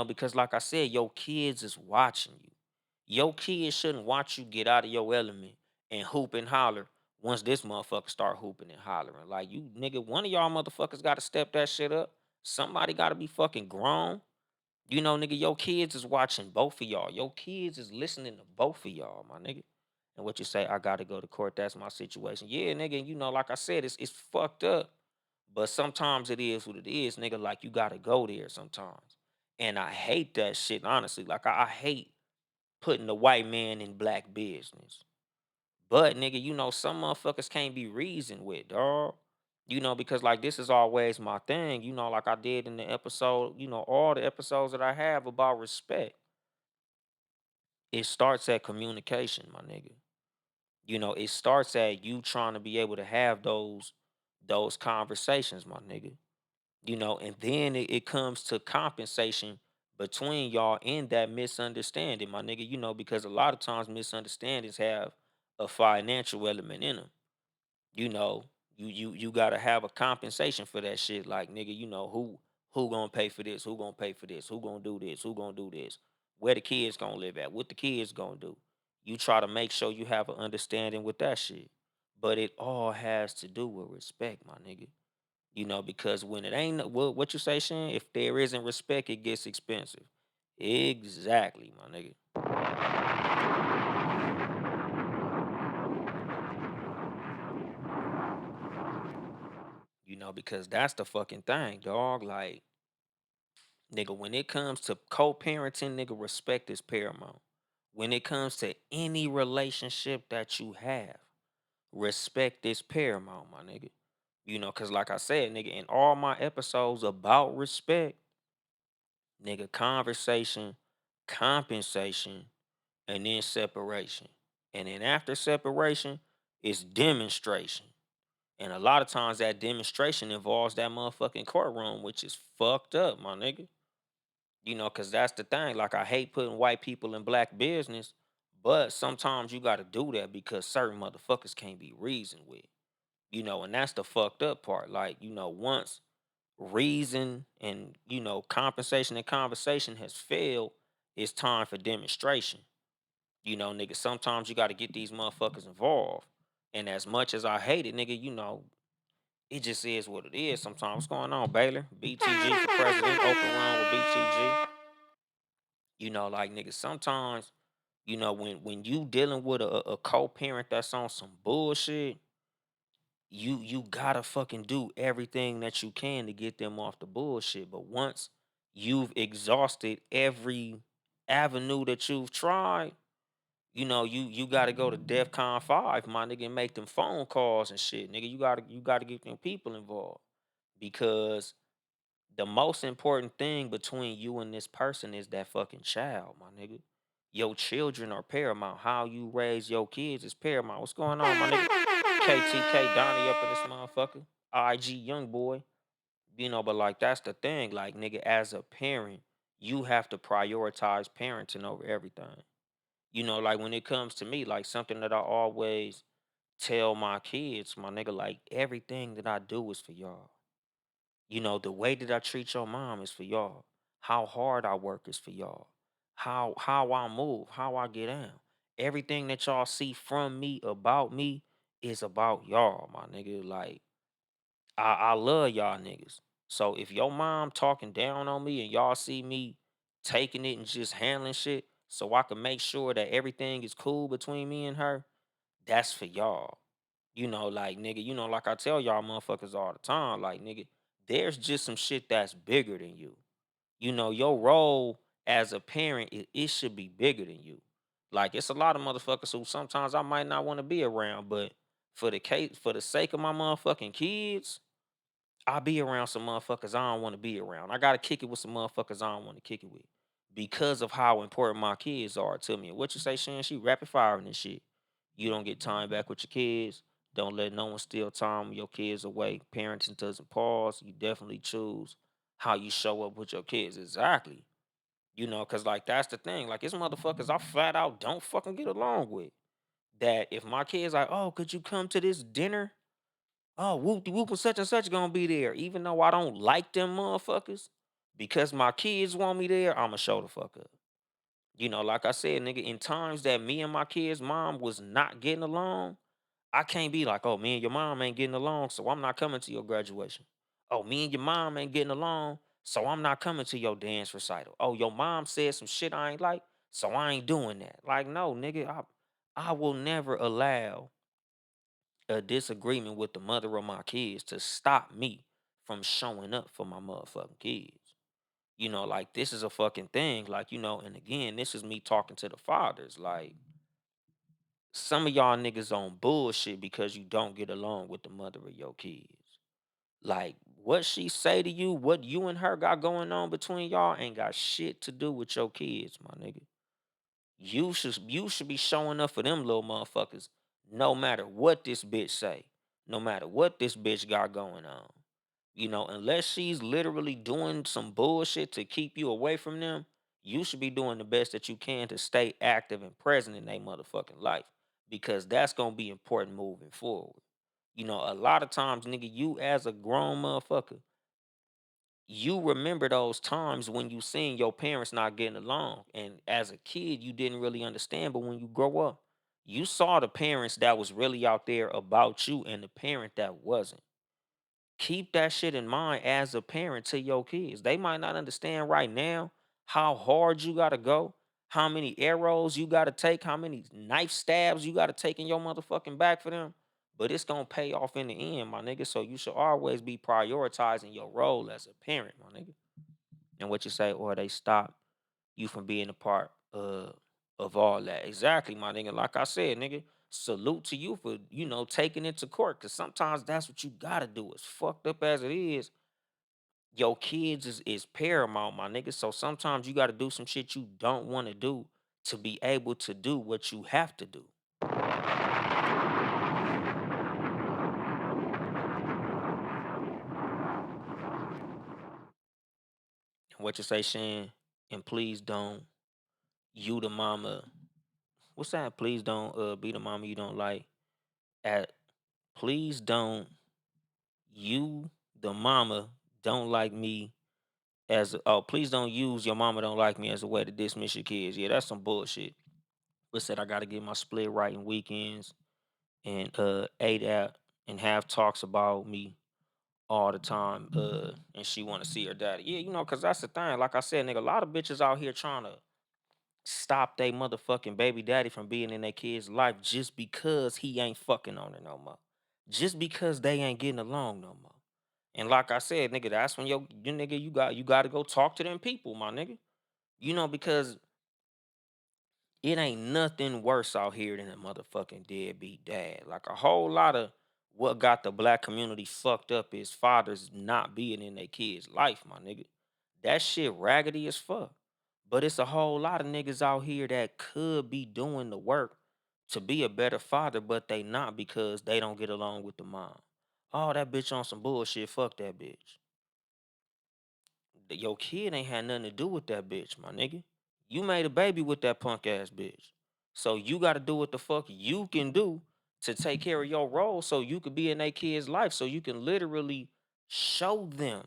Because like I said, your kids is watching you. Your kids shouldn't watch you get out of your element and hoop and holler once this motherfucker start hooping and hollering. Like you nigga, one of y'all motherfuckers gotta step that shit up. Somebody gotta be fucking grown. Nigga, your kids is watching both of y'all. Your kids is listening to both of y'all, my nigga. And what you say, I gotta go to court. That's my situation. Yeah, nigga, like I said, it's fucked up. But sometimes it is what it is, nigga. Like you gotta go there sometimes. And I hate that shit, honestly. Like I hate putting the white man in black business. But nigga, some motherfuckers can't be reasoned with, dog. Because like this is always my thing, like I did in the episode, all the episodes that I have about respect. It starts at communication, my nigga. It starts at you trying to be able to have those conversations, my nigga. And then it comes to compensation between y'all in that misunderstanding, my nigga. Because a lot of times misunderstandings have a financial element in them. you know, you gotta have a compensation for that shit. Like nigga, who gonna pay for this? Who gonna pay for this? Who gonna do this? Who gonna do this? Where the kids gonna live at? What the kids gonna do? You try to make sure you have an understanding with that shit. But it all has to do with respect, my nigga. Because when it ain't what you say, Shan, if there isn't respect, it gets expensive. Exactly, my nigga. Because that's the fucking thing, dog. Like, nigga, when it comes to co-parenting, nigga, respect is paramount. When it comes to any relationship that you have, respect is paramount, my nigga. Cause like I said, nigga, in all my episodes about respect, nigga, conversation, compensation, and then separation. And then after separation, it's demonstration. And a lot of times that demonstration involves that motherfucking courtroom, which is fucked up, my nigga. Because that's the thing. Like, I hate putting white people in black business, but sometimes you got to do that because certain motherfuckers can't be reasoned with. And that's the fucked up part. Like, once reason and, compensation and conversation has failed, it's time for demonstration. Nigga, sometimes you got to get these motherfuckers involved. And as much as I hate it, nigga, it just is what it is sometimes. What's going on, Baylor? BTG for president, open run with BTG. Like nigga, sometimes, when you dealing with a co-parent that's on some bullshit, you gotta fucking do everything that you can to get them off the bullshit. But once you've exhausted every avenue that you've tried, you gotta go to DEFCON 5, my nigga, and make them phone calls and shit. Nigga, you gotta get them people involved. Because the most important thing between you and this person is that fucking child, my nigga. Your children are paramount. How you raise your kids is paramount. What's going on, my nigga? KTK Donnie up in this motherfucker. IG young boy. But like that's the thing. Like, nigga, as a parent, you have to prioritize parenting over everything. Like when it comes to me, like something that I always tell my kids, my nigga, like everything that I do is for y'all. The way that I treat your mom is for y'all. How hard I work is for y'all. How I move, how I get down. Everything that y'all see from me about me is about y'all, my nigga. Like I love y'all niggas. So if your mom talking down on me and y'all see me taking it and just handling shit so I can make sure that everything is cool between me and her, that's for y'all. Like nigga, like I tell y'all motherfuckers all the time, like nigga, there's just some shit that's bigger than you. Your role as a parent, it should be bigger than you. Like it's a lot of motherfuckers who sometimes I might not want to be around, but for the sake of my motherfucking kids, I be around some motherfuckers I don't want to be around. I gotta kick it with some motherfuckers I don't want to kick it with because of how important my kids are to me. And what you say, Shan? She rapid firing and shit. You don't get time back with your kids. Don't let no one steal time when your kids away. Parenting doesn't pause. You definitely choose how you show up with your kids. Exactly. Cause like that's the thing. Like it's motherfuckers I flat out don't fucking get along with. That if my kids like, oh, could you come to this dinner? Oh, whoop de whoop and such gonna be there. Even though I don't like them motherfuckers, because my kids want me there, I'ma show the fuck up. Like I said, nigga, in times that me and my kids' mom was not getting along, I can't be like, oh, me and your mom ain't getting along, so I'm not coming to your graduation. Oh, me and your mom ain't getting along, so I'm not coming to your dance recital. Oh, your mom said some shit I ain't like, so I ain't doing that. Like, no, nigga, I will never allow a disagreement with the mother of my kids to stop me from showing up for my motherfucking kids. Like this is a fucking thing. Like, and again, this is me talking to the fathers. Like, some of y'all niggas on bullshit because you don't get along with the mother of your kids. Like, what she say to you, what you and her got going on between y'all ain't got shit to do with your kids, my nigga. You should be showing up for them little motherfuckers, no matter what this bitch say, no matter what this bitch got going on. Unless she's literally doing some bullshit to keep you away from them, you should be doing the best that you can to stay active and present in their motherfucking life. Because that's gonna be important moving forward. A lot of times, nigga, you as a grown motherfucker, you remember those times when you seen your parents not getting along, and as a kid you didn't really understand, but when you grow up you saw the parents that was really out there about you and the parent that wasn't. Keep that shit in mind as a parent to your kids. They might not understand right now how hard you gotta go, how many arrows you gotta take, how many knife stabs you gotta take in your motherfucking back for them, but it's gonna pay off in the end, my nigga. So you should always be prioritizing your role as a parent, my nigga. And what you say, or they stop you from being a part of all that. Exactly, my nigga. Like I said, nigga, salute to you for, taking it to court. Cause sometimes that's what you gotta do. As fucked up as it is, your kids is paramount, my nigga. So sometimes you gotta do some shit you don't want to do to be able to do what you have to do. And what you say, Shan? And please don't, you the mama. What's that? Please don't be the mama you don't like. At please don't, you the mama don't like me as oh, please don't use your mama don't like me as a way to dismiss your kids. Yeah, that's some bullshit. but said I gotta get my split right in weekends and ate out and have talks about me all the time. And she wanna see her daddy. Yeah, cause that's the thing. Like I said, nigga, a lot of bitches out here trying to stop they motherfucking baby daddy from being in their kid's life just because he ain't fucking on her no more. Just because they ain't getting along no more. And like I said, nigga, that's when you nigga you gotta go talk to them people, my nigga. Because it ain't nothing worse out here than a motherfucking deadbeat dad. Like a whole lot of what got the black community fucked up is fathers not being in their kids' life, my nigga. That shit raggedy as fuck. But it's a whole lot of niggas out here that could be doing the work to be a better father, but they not because they don't get along with the mom. Oh, that bitch on some bullshit. Fuck that bitch. Your kid ain't had nothing to do with that bitch, my nigga. You made a baby with that punk ass bitch. So you gotta do what the fuck you can do to take care of your role so you could be in that kid's life. So you can literally show them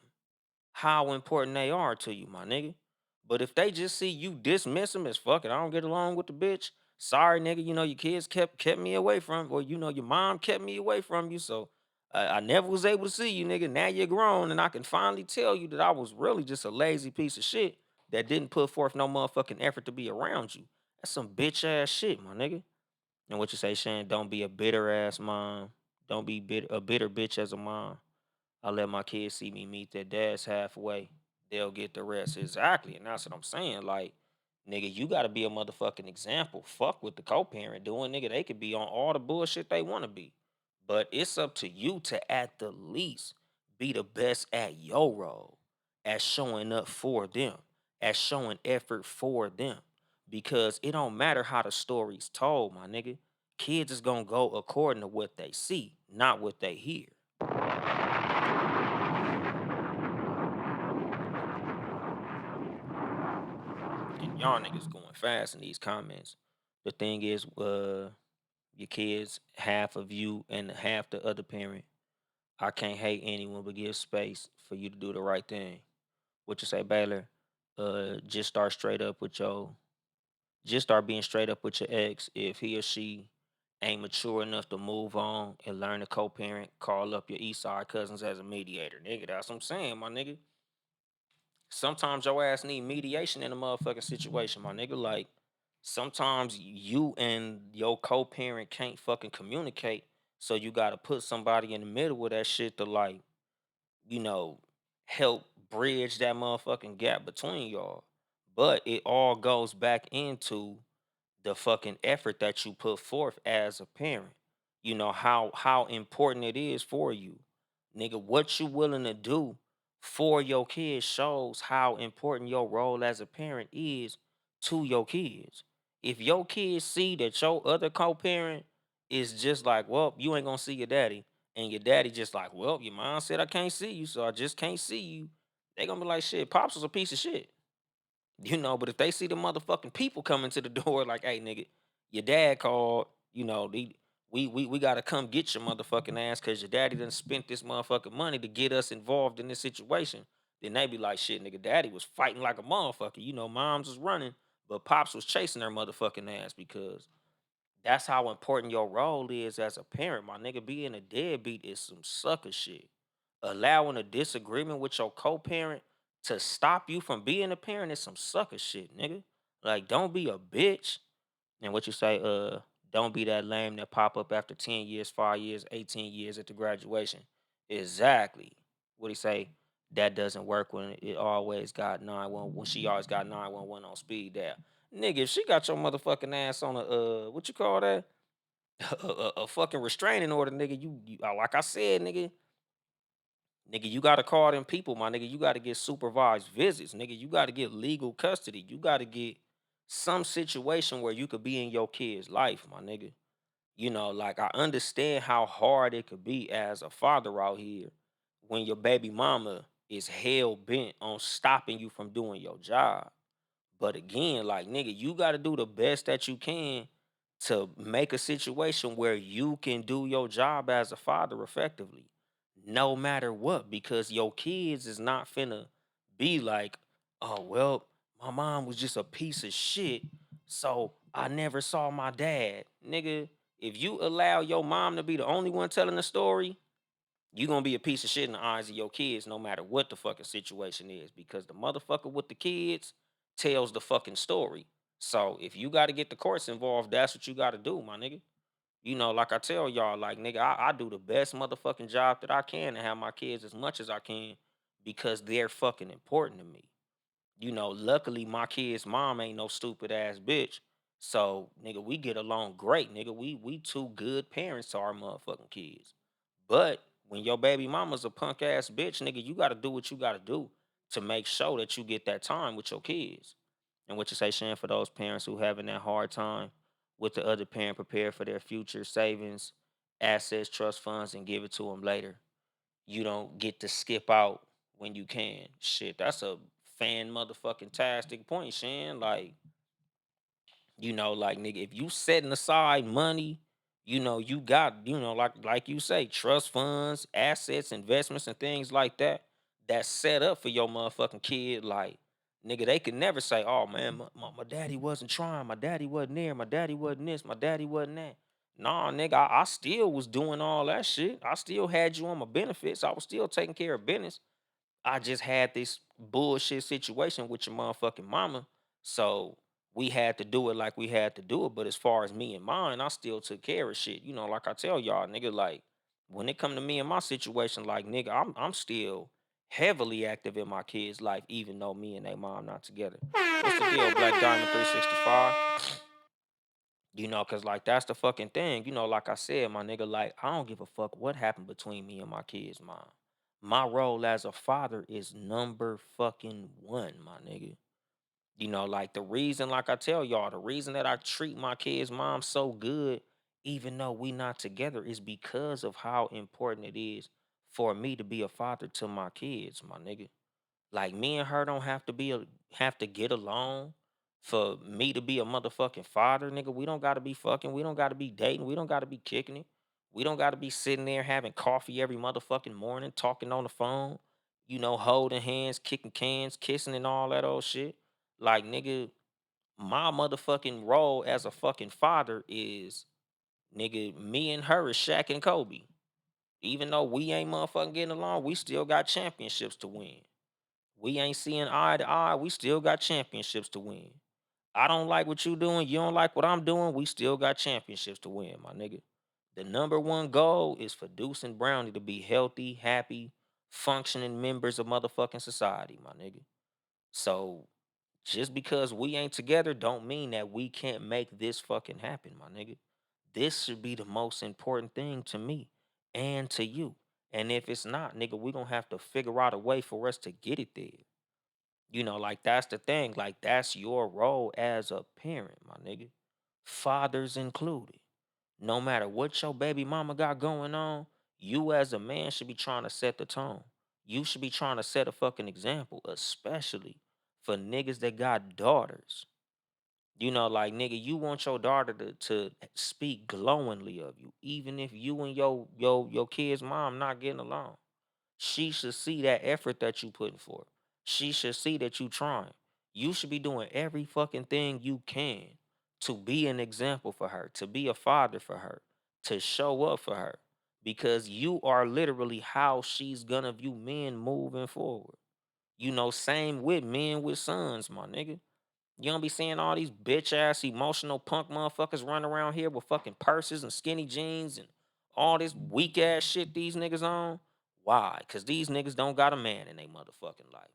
how important they are to you, my nigga. But if they just see you dismiss them as fuck it, I don't get along with the bitch. Sorry, nigga. Your kids kept me away from, or your mom kept me away from you. So I never was able to see you, nigga. Now you're grown, and I can finally tell you that I was really just a lazy piece of shit that didn't put forth no motherfucking effort to be around you. That's some bitch ass shit, my nigga. And what you say, Shan? Don't be a bitter ass mom. Don't be a bitter bitch as a mom. I let my kids see me meet their dads halfway. They'll get the rest. Exactly. And that's what I'm saying. Like, nigga, you gotta be a motherfucking example. Fuck what the co-parent doing, nigga. They could be on all the bullshit they wanna be. But it's up to you to at the least be the best at your role, at showing up for them, at showing effort for them. Because it don't matter how the story's told, my nigga. Kids is gonna go according to what they see, not what they hear. And y'all niggas going fast in these comments. The thing is, your kids, half of you and half the other parent. I can't hate anyone but give space for you to do the right thing. What you say, Baylor? Just start straight up with just start being straight up with your ex. If he or she ain't mature enough to move on and learn to co-parent, call up your east side cousins as a mediator. Nigga, that's what I'm saying, my nigga. Sometimes your ass need mediation in a motherfucking situation, my nigga. Like sometimes you and your co-parent can't fucking communicate, so you gotta put somebody in the middle of that shit to like, you know, help bridge that motherfucking gap between y'all. But it all goes back into the fucking effort that you put forth as a parent. How important it is for you. Nigga, what you willing to do for your kids shows how important your role as a parent is to your kids. If your kids see that your other co-parent is just like, well, you ain't gonna see your daddy, and your daddy just like, well, your mom said I can't see you, so I just can't see you. They gonna be like, shit, pops was a piece of shit. But if they see the motherfucking people coming to the door, like, hey, nigga, your dad called, we gotta come get your motherfucking ass because your daddy done spent this motherfucking money to get us involved in this situation. Then they be like, shit, nigga, daddy was fighting like a motherfucker. Moms was running, but pops was chasing their motherfucking ass because that's how important your role is as a parent, my nigga. Being a deadbeat is some sucker shit. Allowing a disagreement with your co-parent to stop you from being a parent is some sucker shit, nigga. Like, don't be a bitch. And what you say, don't be that lame that pop up after 10 years, 5 years, 18 years at the graduation. Exactly. What he say? That doesn't work when it always got 911, when she always got 911 on speed dial. Nigga, if she got your motherfucking ass on a what you call that? A fucking restraining order, nigga. Like I said, nigga, you gotta call them people, my nigga. You gotta get supervised visits, nigga. You gotta get legal custody. You gotta get some situation where you could be in your kid's life, my nigga. Like I understand how hard it could be as a father out here when your baby mama is hell bent on stopping you from doing your job. But again, like nigga, you got to do the best that you can to make a situation where you can do your job as a father effectively, no matter what, because your kids is not finna be like, oh well, my mom was just a piece of shit, So I never saw my dad. Nigga, if you allow your mom to be the only one telling the story, you gonna be a piece of shit in the eyes of your kids no matter what the fucking situation is. Because the motherfucker with the kids tells the fucking story. So if you gotta get the courts involved, that's what you gotta do, my nigga. Like I tell y'all, like nigga, I do the best motherfucking job that I can to have my kids as much as I can because they're fucking important to me. Luckily my kid's mom ain't no stupid ass bitch. So nigga, we get along great, nigga. We two good parents to our motherfucking kids. But when your baby mama's a punk ass bitch, nigga, you gotta do what you gotta do to make sure that you get that time with your kids. And what you say, Shan, for those parents who having that hard time with the other parent, prepare for their future savings, assets, trust funds, and give it to them later. You don't get to skip out when you can. Shit, that's a fan motherfucking tastic point, Shan. Like nigga, if you setting aside money, you got, like you say, trust funds, assets, investments, and things like that, that's set up for your motherfucking kid. Like, nigga, they can never say, oh man, my daddy wasn't trying, my daddy wasn't there, my daddy wasn't this, my daddy wasn't that. Nah, nigga, I still was doing all that shit. I still had you on my benefits. I was still taking care of business. I just had this bullshit situation with your motherfucking mama. So we had to do it like we had to do it. But as far as me and mine, I still took care of shit. Like I tell y'all, nigga, like when it come to me and my situation, like nigga, I'm still heavily active in my kids' life, even though me and they mom not together. What's the deal, Black Diamond 365? Cause like that's the fucking thing. Like I said, my nigga, like I don't give a fuck what happened between me and my kids' mom. My role as a father is number fucking one, my nigga. Like the reason, like I tell y'all, the reason that I treat my kids' mom so good, even though we not together, is because of how important it is for me to be a father to my kids, my nigga. Like me and her don't have to get along for me to be a motherfucking father, nigga. We don't gotta be fucking. We don't gotta be dating. We don't gotta be kicking it. We don't gotta be sitting there having coffee every motherfucking morning, talking on the phone, holding hands, kicking cans, kissing and all that old shit. Like, nigga, my motherfucking role as a fucking father is, nigga, me and her is Shaq and Kobe. Even though we ain't motherfucking getting along, we still got championships to win. We ain't seeing eye to eye. We still got championships to win. I don't like what you doing. You don't like what I'm doing. We still got championships to win, my nigga. The number one goal is for Deuce and Brownie to be healthy, happy, functioning members of motherfucking society, my nigga. So just because we ain't together don't mean that we can't make this fucking happen, my nigga. This should be the most important thing to me and to you. And if it's not, nigga, we gonna have to figure out a way for us to get it there. Like that's the thing. Like that's your role as a parent, my nigga. Fathers included. No matter what your baby mama got going on, you as a man should be trying to set the tone. You should be trying to set a fucking example, especially for niggas that got daughters. Like nigga, you want your daughter to speak glowingly of you, even if you and your kid's mom not getting along. She should see that effort that you putting forth. She should see that you trying. You should be doing every fucking thing you can to be an example for her, to be a father for her, to show up for her. Because you are literally how she's gonna view men moving forward. Same with men with sons, my nigga. You don't be seeing all these bitch ass emotional punk motherfuckers run around here with fucking purses and skinny jeans and all this weak ass shit these niggas on. Why? Cause these niggas don't got a man in their motherfucking life.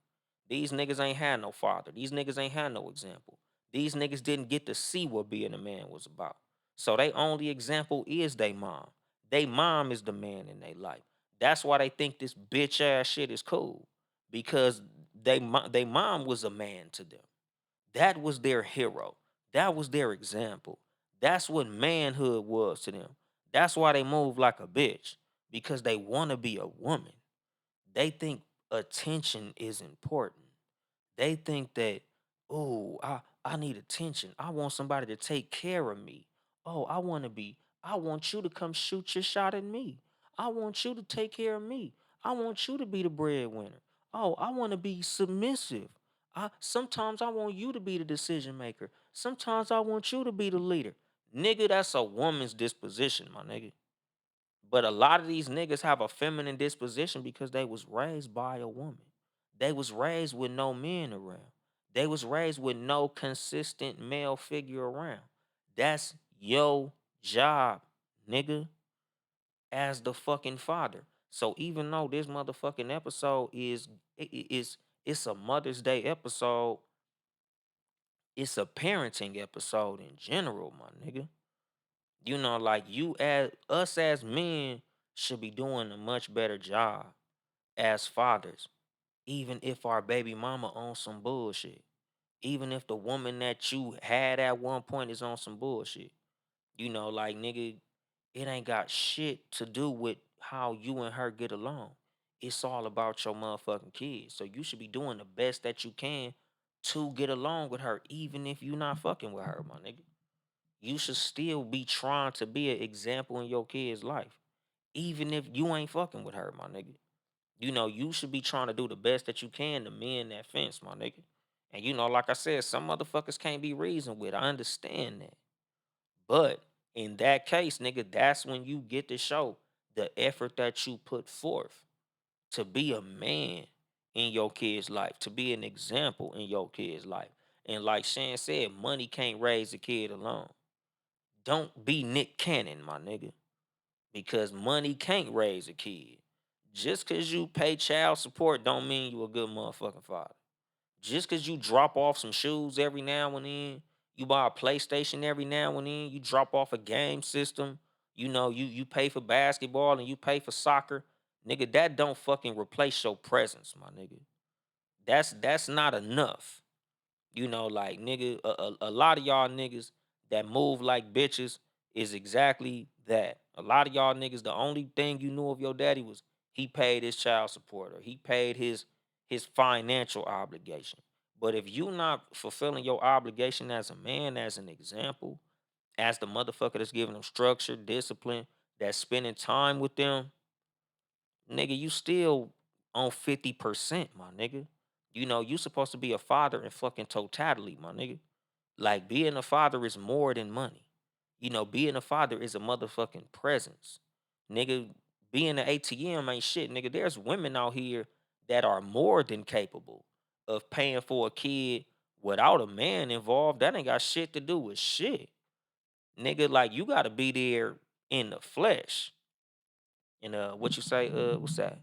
These niggas ain't had no father. These niggas ain't had no example. These niggas didn't get to see what being a man was about. So they only example is they mom. They mom is the man in their life. That's why they think this bitch ass shit is cool. Because they mom was a man to them. That was their hero. That was their example. That's what manhood was to them. That's why they move like a bitch because they want to be a woman. They think attention is important. They think that, oh, I need attention. I want somebody to take care of me. Oh, I want you to come shoot your shot at me. I want you to take care of me. I want you to be the breadwinner. Oh, I want to be submissive. Sometimes I want you to be the decision maker. Sometimes I want you to be the leader. Nigga, that's a woman's disposition, my nigga. But a lot of these niggas have a feminine disposition because they was raised by a woman. They was raised with no men around. They was raised with no consistent male figure around. That's your job, nigga, as the fucking father. So even though this motherfucking episode is it's a Mother's Day episode, it's a parenting episode in general, my nigga. Like you as us as men should be doing a much better job as fathers, even if our baby mama on some bullshit. Even if the woman that you had at one point is on some bullshit. Like nigga, it ain't got shit to do with how you and her get along. It's all about your motherfucking kids. So you should be doing the best that you can to get along with her, even if you not fucking with her, my nigga. You should still be trying to be an example in your kid's life, even if you ain't fucking with her, my nigga. You should be trying to do the best that you can to mend that fence, my nigga. And like I said, some motherfuckers can't be reasoned with. I understand that. But in that case, nigga, that's when you get to show the effort that you put forth to be a man in your kid's life, to be an example in your kid's life. And like Shan said, money can't raise a kid alone. Don't be Nick Cannon, my nigga, because money can't raise a kid. Just cause you pay child support don't mean you a good motherfucking father. Just cause you drop off some shoes every now and then, you buy a PlayStation every now and then, you drop off a game system, you pay for basketball and you pay for soccer, nigga, that don't fucking replace your presence, my nigga. That's not enough. Like nigga, a lot of y'all niggas that move like bitches is exactly that. A lot of y'all niggas, the only thing you knew of your daddy was he paid his child support or he paid his financial obligation. But if you not fulfilling your obligation as a man, as an example, as the motherfucker that's giving them structure, discipline, that's spending time with them, nigga, you still on 50%, my nigga. You supposed to be a father in fucking totality, my nigga. Like being a father is more than money. Being a father is a motherfucking presence. Nigga, being an ATM ain't shit, nigga. There's women out here that are more than capable of paying for a kid without a man involved. That ain't got shit to do with shit. Nigga, like you gotta be there in the flesh. And what you say, what's that?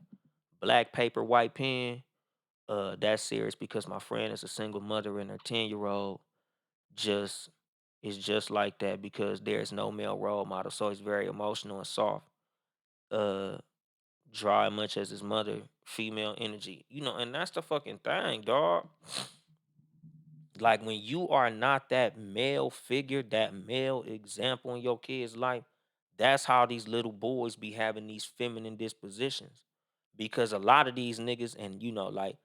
Black paper, white pen. That's serious because my friend is a single mother and her 10-year-old just is just like that because there's no male role model. So he's very emotional and soft. Uh Dry much as his mother, female energy. And that's the fucking thing, dog. Like when you are not that male figure, that male example in your kid's life, that's how these little boys be having these feminine dispositions. Because a lot of these niggas, and like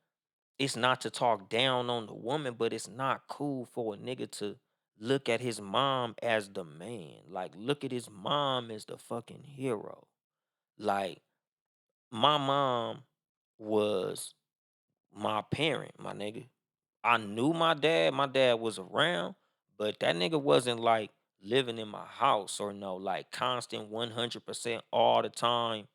it's not to talk down on the woman, but it's not cool for a nigga to look at his mom as the man. Like, look at his mom as the fucking hero. Like, my mom was my parent, my nigga. I knew my dad. My dad was around, but that nigga wasn't like living in my house or no like constant 100% all the time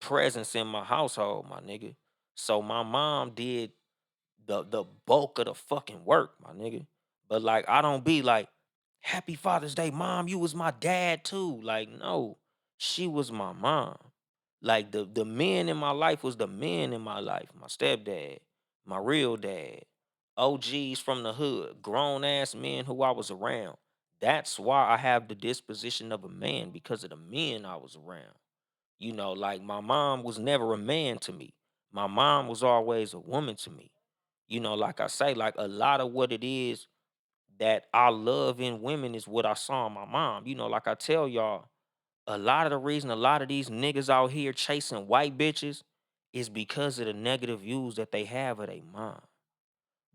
presence in my household, my nigga. So my mom did the bulk of the fucking work, my nigga. But like I don't be like, Happy Father's Day, mom. You was my dad too. Like, no, she was my mom. Like the men in my life was the men in my life. My stepdad, my real dad, OGs from the hood, grown ass men who I was around. That's why I have the disposition of a man because of the men I was around. Like my mom was never a man to me. My mom was always a woman to me. Like I say, like a lot of what it is that I love in women is what I saw in my mom. Like I tell y'all, a lot of the reason a lot of these niggas out here chasing white bitches is because of the negative views that they have of their mom.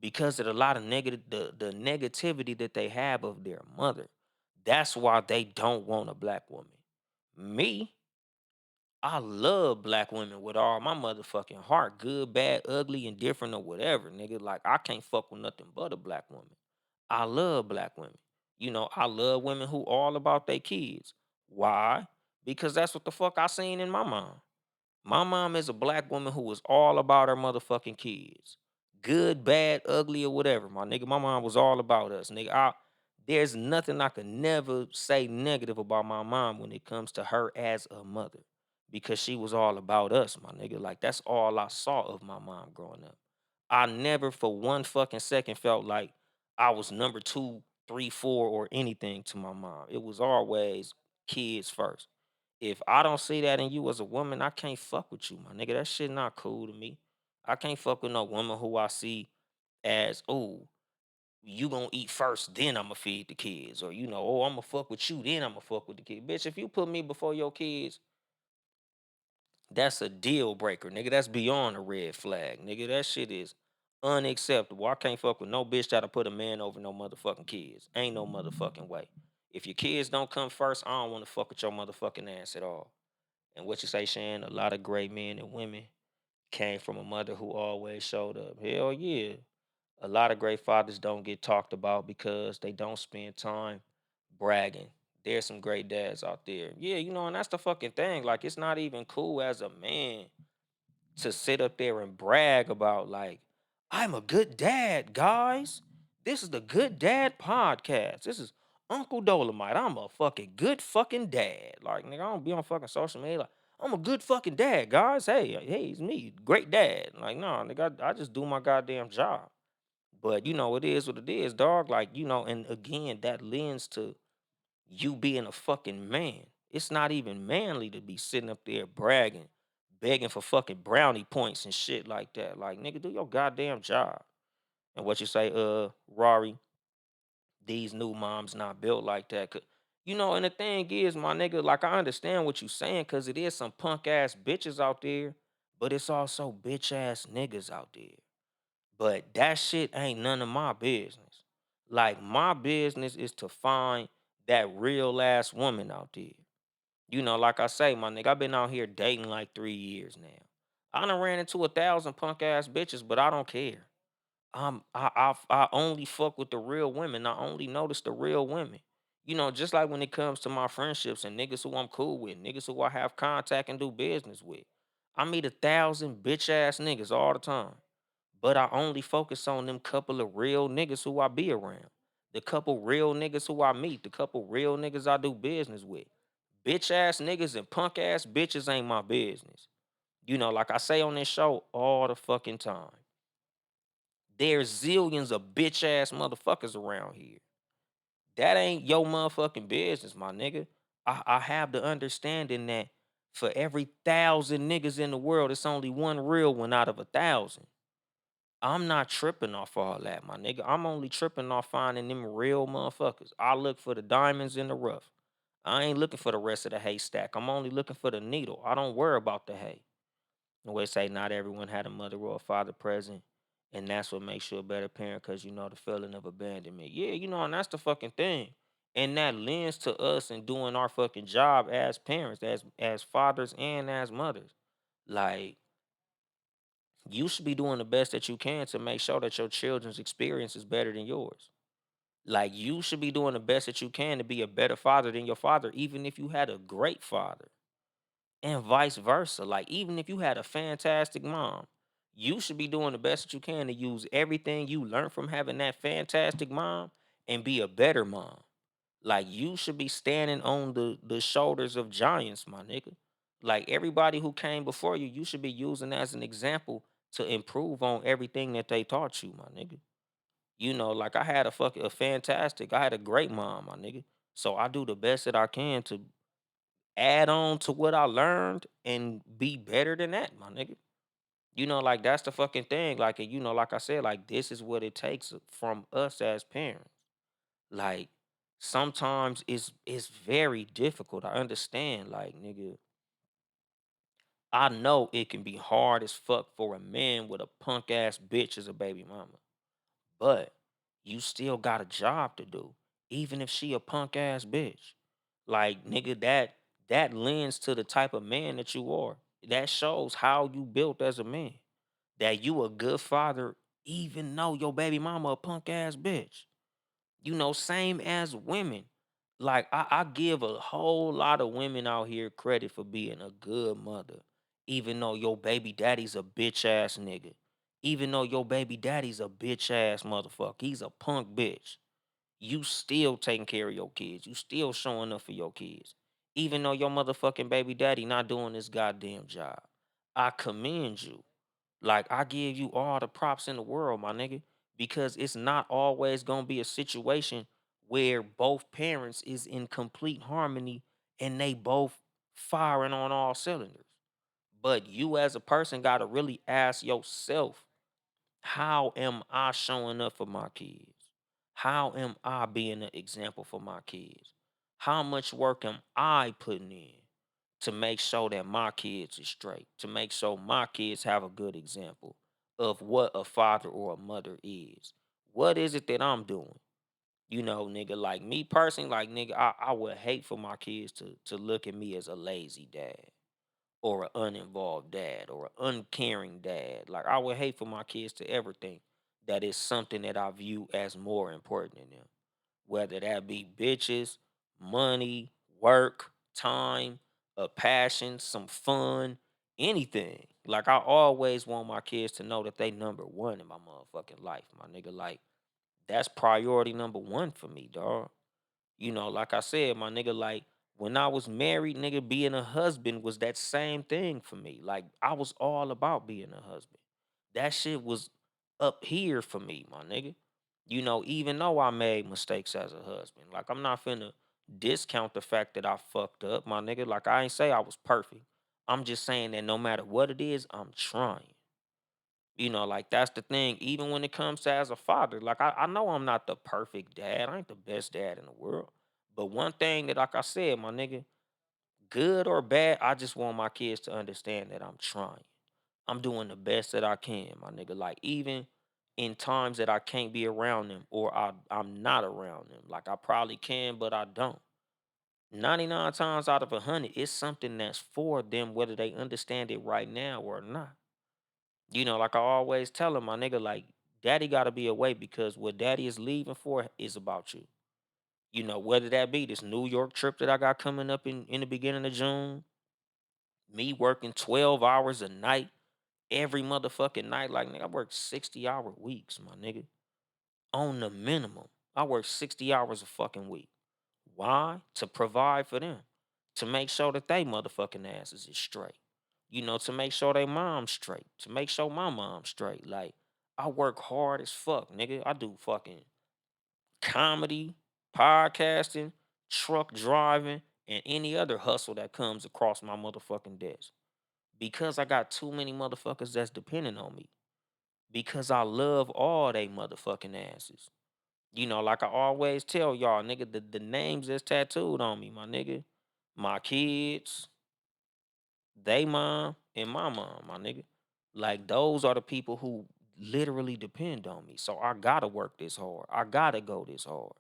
Because of a lot of negative the negativity that they have of their mother. That's why they don't want a black woman. Me, I love black women with all my motherfucking heart, good, bad, ugly, indifferent, or whatever, nigga. Like I can't fuck with nothing but a black woman. I love black women. I love women who all about their kids. Why? Because that's what the fuck I seen in my mom. My mom is a black woman who was all about her motherfucking kids. Good, bad, ugly, or whatever. My nigga, my mom was all about us. Nigga, there's nothing I could never say negative about my mom when it comes to her as a mother. Because she was all about us, my nigga. Like that's all I saw of my mom growing up. I never for one fucking second felt like I was number two, three, four, or anything to my mom. It was always kids first. If I don't see that in you as a woman, I can't fuck with you, my nigga. That shit not cool to me. I can't fuck with no woman who I see as, oh, you gonna eat first, then I'ma feed the kids. Or, oh, I'ma fuck with you, then I'ma fuck with the kids. Bitch, if you put me before your kids, that's a deal breaker, nigga. That's beyond a red flag, nigga. That shit is unacceptable. I can't fuck with no bitch that'll put a man over no motherfucking kids. Ain't no motherfucking way. If your kids don't come first, I don't wanna fuck with your motherfucking ass at all. And what you say, Shan? A lot of great men and women came from a mother who always showed up. Hell yeah. A lot of great fathers don't get talked about because they don't spend time bragging. There's some great dads out there. Yeah, and that's the fucking thing. Like, it's not even cool as a man to sit up there and brag about, like, I'm a good dad, guys. This is the Good Dad podcast. This is Uncle Dolemite. I'm a fucking good fucking dad. Like, nigga, I don't be on fucking social media. Like, I'm a good fucking dad, guys. Hey, it's me, great dad. Like, no, nigga, I just do my goddamn job. But it is what it is, dog. Like, and again, that lends to you being a fucking man. It's not even manly to be sitting up there bragging, begging for fucking brownie points and shit like that. Like, nigga, do your goddamn job. And what you say, Rory, these new moms not built like that. And the thing is, my nigga, like I understand what you saying, cause it is some punk ass bitches out there, but it's also bitch ass niggas out there. But that shit ain't none of my business. Like my business is to find that real ass woman out there. Like I say, my nigga, I've been out here dating like 3 years now. I done ran into 1,000 punk ass bitches, but I don't care. I only fuck with the real women. I only notice the real women. Just like when it comes to my friendships and niggas who I'm cool with, niggas who I have contact and do business with. I meet 1,000 bitch ass niggas all the time. But I only focus on them couple of real niggas who I be around. The couple real niggas who I meet, the couple real niggas I do business with. Bitch ass niggas and punk ass bitches ain't my business. Like I say on this show all the fucking time. There's zillions of bitch ass motherfuckers around here. That ain't your motherfucking business, my nigga. I have the understanding that for every 1,000 niggas in the world, it's only one real one out of 1,000. I'm not tripping off all that, my nigga. I'm only tripping off finding them real motherfuckers. I look for the diamonds in the rough. I ain't looking for the rest of the haystack. I'm only looking for the needle. I don't worry about the hay. The way say not everyone had a mother or a father present. And that's what makes you a better parent because the feeling of abandonment. Yeah, and that's the fucking thing. And that lends to us in doing our fucking job as parents, as fathers and as mothers. Like, you should be doing the best that you can to make sure that your children's experience is better than yours. Like, you should be doing the best that you can to be a better father than your father, even if you had a great father, and vice versa. Like, even if you had a fantastic mom, you should be doing the best that you can to use everything you learned from having that fantastic mom and be a better mom. Like, you should be standing on the shoulders of giants, my nigga. Like, everybody who came before you, you should be using as an example to improve on everything that they taught you, my nigga. Like I had I had a great mom, my nigga. So I do the best that I can to add on to what I learned and be better than that, my nigga. Like that's the fucking thing. Like, and like I said, like this is what it takes from us as parents. Like, sometimes it's very difficult. I understand, like, nigga, I know it can be hard as fuck for a man with a punk ass bitch as a baby mama. But you still got a job to do, even if she a punk ass bitch. Like, nigga, that lends to the type of man that you are. That shows how you built as a man. That you a good father, even though your baby mama a punk ass bitch. Same as women. Like I give a whole lot of women out here credit for being a good mother, even though your baby daddy's a bitch ass nigga. Even though your baby daddy's a bitch ass motherfucker, he's a punk bitch. You still taking care of your kids. You still showing up for your kids. Even though your motherfucking baby daddy not doing this goddamn job. I commend you. Like I give you all the props in the world, my nigga, because it's not always gonna be a situation where both parents is in complete harmony and they both firing on all cylinders. But you as a person gotta really ask yourself, how am I showing up for my kids? How am I being an example for my kids? How much work am I putting in to make sure that my kids is straight, to make sure my kids have a good example of what a father or a mother is? What is it that I'm doing? Nigga, like me personally, like nigga, I would hate for my kids to look at me as a lazy dad or an uninvolved dad or an uncaring dad. Like I would hate for my kids to ever think that it's something that I view as more important than them. Whether that be bitches, money, work, time, a passion, some fun, anything. Like I always want my kids to know that they number one in my motherfucking life, my nigga. Like that's priority number one for me, dog. Like I said, my nigga, like when I was married, nigga, being a husband was that same thing for me. Like I was all about being a husband. That shit was up here for me, my nigga. Even though I made mistakes as a husband, like I'm not finna discount the fact that I fucked up, my nigga. Like I ain't say I was perfect. I'm just saying that no matter what it is, I'm trying. Like that's the thing. Even when it comes to as a father, like I know I'm not the perfect dad. I ain't the best dad in the world. But one thing that, like I said, my nigga, good or bad, I just want my kids to understand that I'm trying. I'm doing the best that I can, my nigga. Like even in times that I can't be around them or I'm not around them. Like I probably can, but I don't. 99 times out of 100, it's something that's for them, whether they understand it right now or not. Like I always tell him, my nigga, like, daddy got to be away because what daddy is leaving for is about you. Whether that be this New York trip that I got coming up in the beginning of June, me working 12 hours a night, every motherfucking night. Like, nigga, I work 60-hour weeks, my nigga, on the minimum. I work 60 hours a fucking week. Why? To provide for them, to make sure that they motherfucking asses is straight. To make sure they mom's straight, to make sure my mom's straight. Like I work hard as fuck, nigga. I do fucking comedy, podcasting, truck driving, and any other hustle that comes across my motherfucking desk. Because I got too many motherfuckers that's depending on me. Because I love all they motherfucking asses. Like I always tell y'all, nigga, the names that's tattooed on me, my nigga. My kids, they mom, and my mom, my nigga. Like those are the people who literally depend on me. So I gotta work this hard. I gotta go this hard.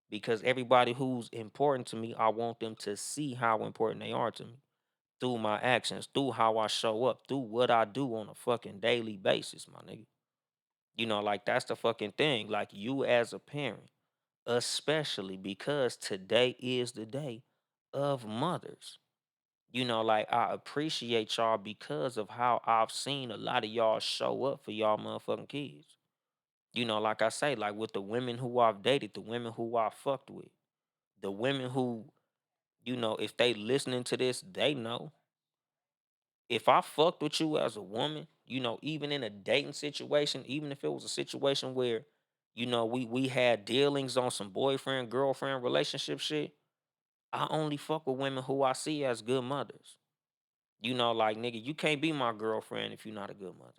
Because everybody who's important to me, I want them to see how important they are to me. Through my actions, through how I show up, through what I do on a fucking daily basis, my nigga. Like that's the fucking thing. Like you as a parent, especially because today is the day of mothers. Like I appreciate y'all because of how I've seen a lot of y'all show up for y'all motherfucking kids. Like I say, like with the women who I've dated, the women who I fucked with, the women who, if they listening to this, they know. If I fucked with you as a woman, even in a dating situation, even if it was a situation where, we had dealings on some boyfriend, girlfriend relationship shit, I only fuck with women who I see as good mothers. Like nigga, you can't be my girlfriend if you're not a good mother.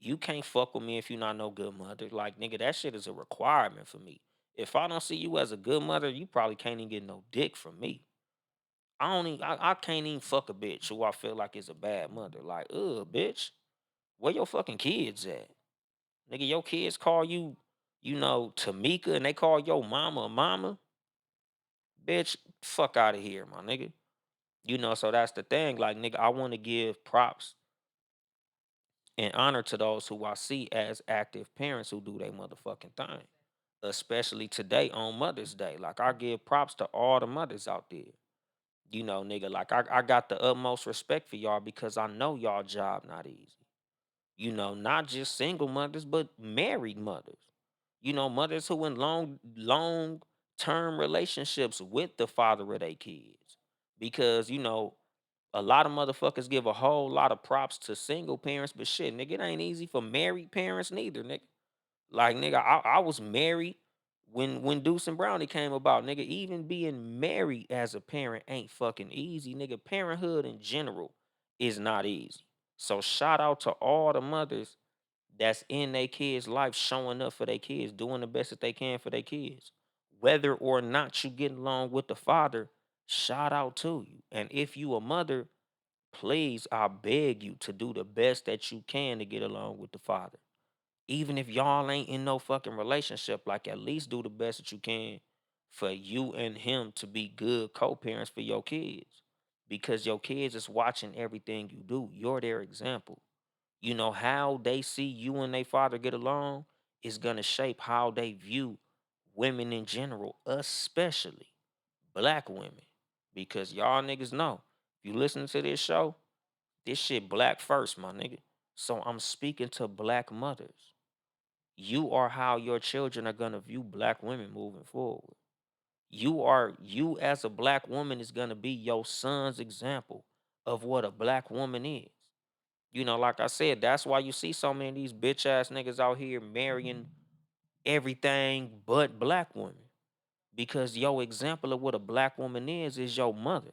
You can't fuck with me if you're not no good mother. Like nigga, that shit is a requirement for me. If I don't see you as a good mother, you probably can't even get no dick from me. I can't even fuck a bitch who I feel like is a bad mother. Like, bitch, where your fucking kids at? Nigga, your kids call you, Tamika, and they call your mama a mama. Bitch, fuck out of here, my nigga. So that's the thing. Like, nigga, I want to give props and honor to those who I see as active parents who do their motherfucking thing. Especially today on Mother's Day. Like, I give props to all the mothers out there. Nigga, like I got the utmost respect for y'all because I know y'all job not easy. Not just single mothers, but married mothers. Mothers who in long term relationships with the father of their kids. Because, a lot of motherfuckers give a whole lot of props to single parents, but shit, nigga, it ain't easy for married parents neither, nigga. Like, nigga, I was married when Deuce and Brownie came about, nigga. Even being married as a parent ain't fucking easy, nigga. Parenthood in general is not easy. So shout out to all the mothers that's in their kids' life, showing up for their kids, doing the best that they can for their kids. Whether or not you get along with the father, shout out to you. And if you a mother, please, I beg you to do the best that you can to get along with the father. Even if y'all ain't in no fucking relationship, like, at least do the best that you can for you and him to be good co-parents for your kids. Because your kids is watching everything you do. You're their example. How they see you and their father get along is gonna shape how they view women in general, especially black women. Because y'all niggas know, if you listen to this show, this shit black first, my nigga. So I'm speaking to black mothers. You are how your children are gonna view black women moving forward. You as a black woman is gonna be your son's example of what a black woman is. Like I said, that's why you see so many of these bitch ass niggas out here marrying everything but black women. Because your example of what a black woman is your mother.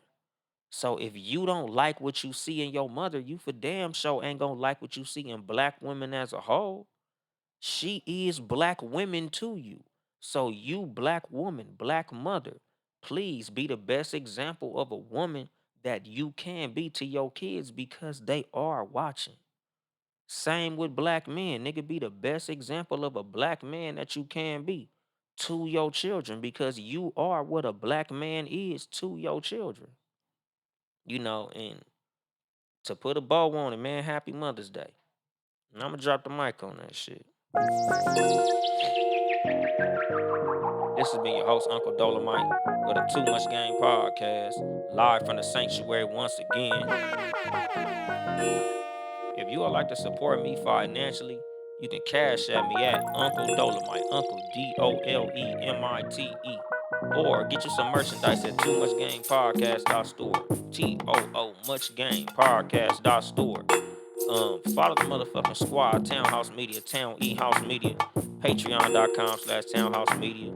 So if you don't like what you see in your mother, you for damn sure ain't gonna like what you see in black women as a whole. She is black women to you. So you, black woman, black mother, please be the best example of a woman that you can be to your kids because they are watching. Same with black men. Nigga, be the best example of a black man that you can be to your children because you are what a black man is to your children. And to put a bow on it, man, happy Mother's Day. And I'm gonna drop the mic on that shit. This has been your host, Uncle Dolemite, with a Too Much Game podcast, live from the sanctuary once again. If you would like to support me financially, you can cash at me at Uncle Dolemite, Uncle Dolemite, or get you some merchandise at Too Much Game Podcast.store, TOO Much Game Podcast.store. Follow the motherfucking squad, Townhouse Media, Town E House Media, Patreon.com/Townhouse Media.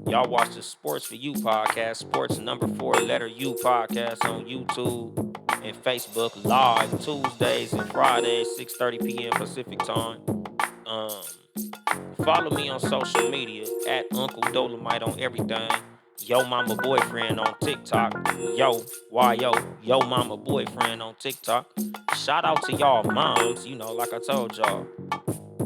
Y'all watch the Sports for You podcast, Sports number 4 letter U podcast on YouTube and Facebook live Tuesdays and Fridays, 6:30 p.m. Pacific time. Um, Follow me on social media at Uncle Dolemite on everything. Yo Mama Boyfriend on TikTok. Yo Mama Boyfriend on TikTok. Shout out to y'all moms. Like I told y'all,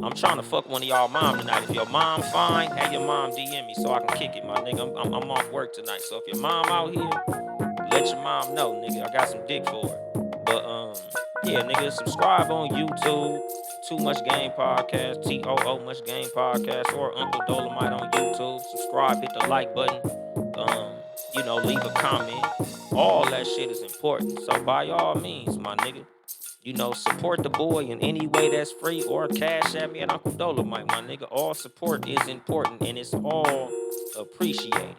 I'm trying to fuck one of y'all mom tonight. If your mom fine, have your mom DM me so I can kick it, my nigga. I'm off work tonight. So if your mom out here, let your mom know, nigga. I got some dick for her. But yeah, nigga, subscribe on YouTube. Too Much Game Podcast, TOO Much Game Podcast, or Uncle Dolemite on YouTube. Subscribe, hit the like button. Leave a comment. All that shit is important. So by all means, my nigga, support the boy in any way that's free, or cash at me at Uncle Dolemite, my nigga. All support is important and it's all appreciated.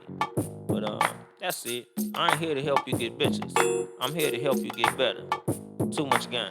But that's it. I ain't here to help you get bitches. I'm here to help you get better. Too much game.